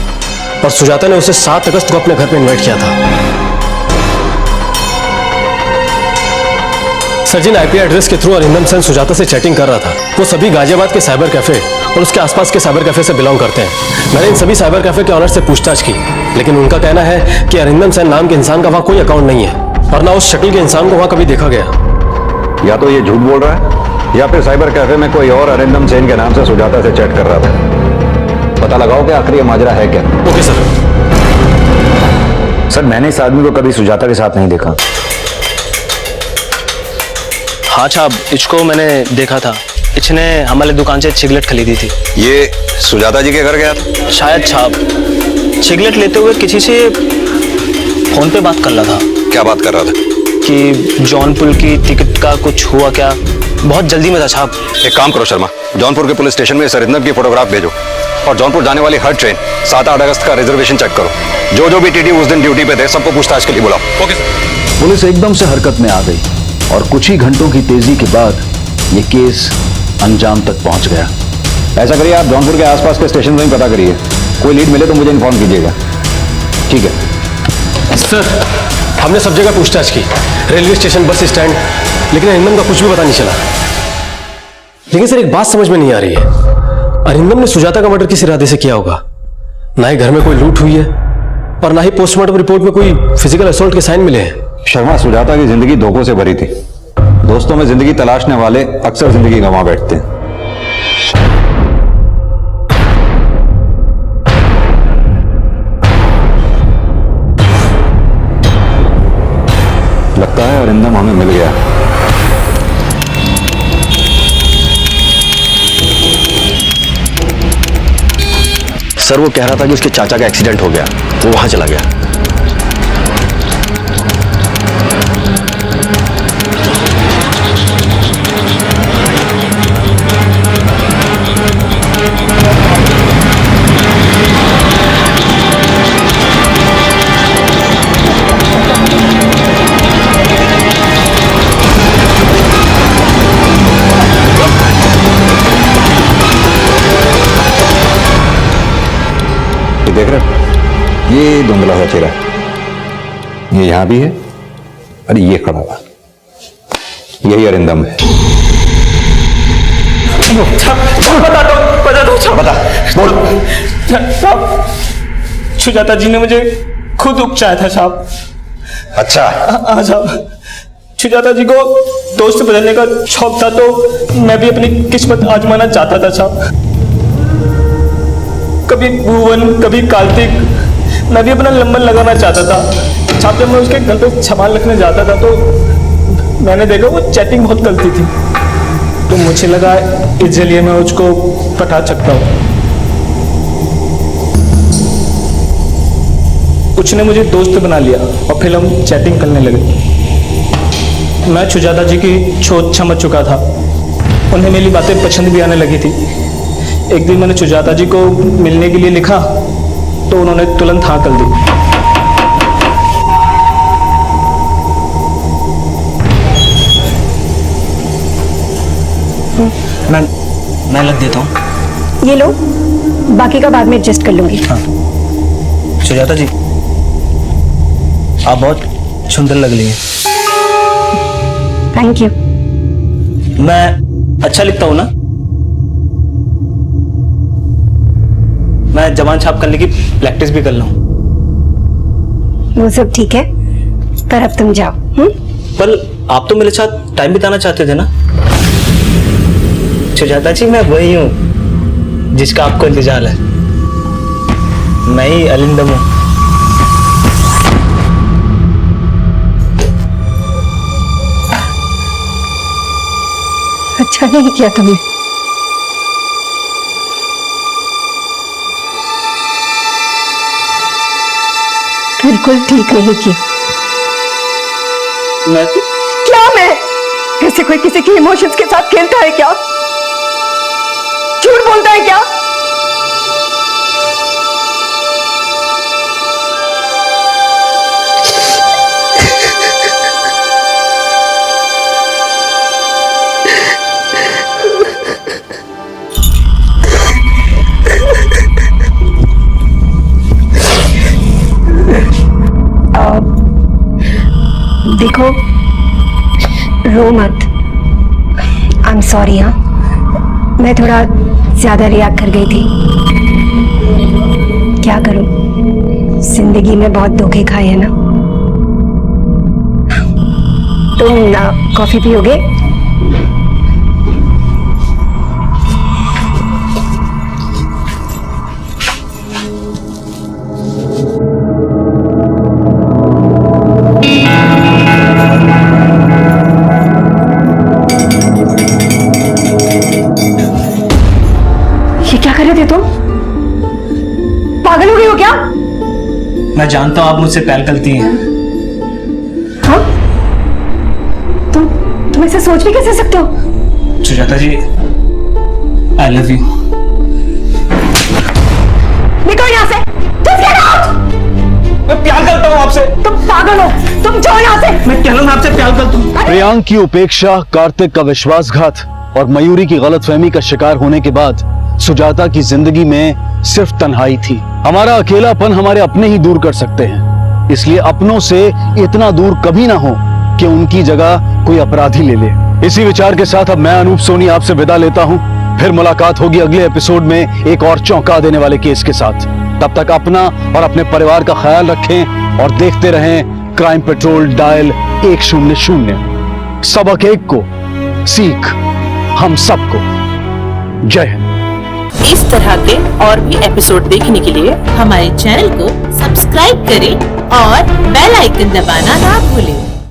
और सुजाता ने उसे 7 अगस्त को अपने घर पर इनवाइट किया था। सर, जिन आईपी एड्रेस के थ्रू अरिंदम सेन सुजाता से चैटिंग कर रहा था वो सभी गाजियाबाद के साइबर कैफे और उसके आसपास के साइबर कैफे से बिलोंग करते हैं। मैंने इन सभी साइबर कैफे के ऑनर से पूछताछ की, लेकिन उनका कहना है कि अरिंदम सेन नाम के इंसान का वहां कोई अकाउंट नहीं है और ना उस शक्ल के इंसान को वहां कभी देखा गया। या तो ये झूठ बोल रहा है या फिर साइबर कैफे में कोई और अरिंदम सेन के नाम से सुजाता से चैट कर रहा था। पता लगाओ कि आखिर ये माजरा है क्या। Okay sir. सर मैंने इस आदमी को कभी सुजाता के साथ नहीं देखा। हाँ साहब, इसको मैंने देखा था। इसने हमारे दुकान से सिगरेट खरीदी थी। ये सुजाता जी के घर गया था? शायद साहब, सिगरेट लेते हुए किसी से फोन पे बात कर रहा था। क्या बात कर रहा था? कि जौनपुर की टिकट का कुछ हुआ क्या, बहुत जल्दी में था साहब। एक काम करो शर्मा, जौनपुर के पुलिस स्टेशन में इस अरिंदम की फोटोग्राफ भेजो और जौनपुर जाने वाली हर ट्रेन 7-8 अगस्त का रिजर्वेशन चेक करो। जो जो भी टीटी उस दिन ड्यूटी पे थे सबको पूछताछ के लिए बुलाओ। Okay sir. पुलिस एकदम से हरकत में आ गई और कुछ ही घंटों की तेजी के बाद ये केस अंजाम तक पहुंच गया। ऐसा करिए, आप जौनपुर के आसपास के स्टेशन में पता करिए, कोई लीड मिले तो मुझे इन्फॉर्म कीजिएगा। ठीक है सर। हमने सब जगह पूछताछ की, रेलवे स्टेशन, बस स्टैंड, लेकिन अरिंदम का कुछ भी पता नहीं चला। लेकिन सर एक बात समझ में नहीं आ रही है, अरिंदम ने सुजाता का मर्डर किस इरादे से किया होगा? ना ही घर में कोई लूट हुई है और ना ही पोस्टमार्टम रिपोर्ट में कोई फिजिकल असॉल्ट के साइन मिले हैं। शर्मा, सुजाता की जिंदगी धोखों से भरी थी। दोस्तों में जिंदगी तलाशने वाले अक्सर जिंदगी गंवा बैठते हैं। लगता है अरिंदम हमें मिल गया। सर वो कह रहा था कि उसके चाचा का एक्सीडेंट हो गया, वो वहां चला गया। देख रहे, ये धुंधला सा चेहरा, ये यहां भी है और ये खड़ा हुआ, यही अरिंदम है। बता दो बता बोल। साहब सुजाता जी ने मुझे खुद उपचाया था साहब। अच्छा हाँ साहब, सुजाता जी को दोस्त बदलने का शौक था तो मैं भी अपनी किस्मत आजमाना चाहता था साहब। कभी भुवन कभी कार्तिक, मैं भी अपना नंबर लगाना चाहता था साहब। जब मैं उसके घर पे सामान रखने जाता था तो मैंने देखा वो चैटिंग बहुत करती थी, तो मुझे लगा इस जरिए मैं उसको पटा सकता हूँ। उसने मुझे दोस्त बना लिया और फिर हम चैटिंग करने लगे। मैं सुजाता जी की सोच समझ चुका था, उन्हें मेरी बातें पसंद भी आने लगी थी। एक दिन मैंने सुजाता जी को मिलने के लिए लिखा तो उन्होंने तुरंत हाँ कर दी। मैं लग देता हूँ। ये लो, बाकी का बाद में एडजस्ट कर लूंगी। हाँ सुजाता जी, आप बहुत सुंदर लग रही हैं। Thank you. मैं अच्छा लिखता हूँ ना? मैं जबान छाप करने की प्रैक्टिस भी कर लूँ। वो सब ठीक है, पर अब तुम जाओ। पर आप तो मेरे साथ टाइम बिताना चाहते थे ना? सुजाता जी, मैं वही हूँ जिसका आपको इंतजार है। मैं ही अरिंदम हूँ। अच्छा नहीं किया तुमने। बिल्कुल ठीक नहीं किया। क्या मैं कैसे कोई किसी के इमोशंस के साथ खेलता है क्या? झूठ बोलता है क्या? देखो, रो मत। I am sorry. हाँ, मैं थोड़ा ज्यादा रिएक्ट कर गई थी। क्या करूं, जिंदगी में बहुत धोखे खाए हैं ना। तुम ना कॉफी पियोगे? पागल हो गई हो क्या? मैं जानता हूं आप मुझसे प्यार करती हैं। हाँ? तुम ऐसे सोच भी कैसे सकते हो? सुजाता जी, आई लव यू। निकल यहाँ से। मैं प्यार करता हूँ आपसे। तुम पागल हो, तुम जाओ यहाँ से। मैं कह रहा हूँ मैं आपसे प्यार करता हूँ। प्रियांक की उपेक्षा, कार्तिक का विश्वासघात और मयूरी की गलतफहमी का शिकार होने के बाद सुजाता की जिंदगी में सिर्फ तन्हाई थी। हमारा अकेलापन हमारे अपने ही दूर कर सकते हैं, इसलिए अपनों से इतना दूर कभी ना हो कि उनकी जगह कोई अपराधी ले ले। इसी विचार के साथ अब मैं अनूप सोनी आपसे विदा लेता हूं। फिर मुलाकात होगी अगले एपिसोड में एक और चौंका देने वाले केस के साथ। तब तक अपना और अपने परिवार का ख्याल रखें और देखते रहें क्राइम पेट्रोल डायल 100। सबक एक को, सीख हम सबको। जय हिंद। इस तरह के और भी एपिसोड देखने के लिए हमारे चैनल को सब्सक्राइब करें और बेल आइकन दबाना ना भूलें।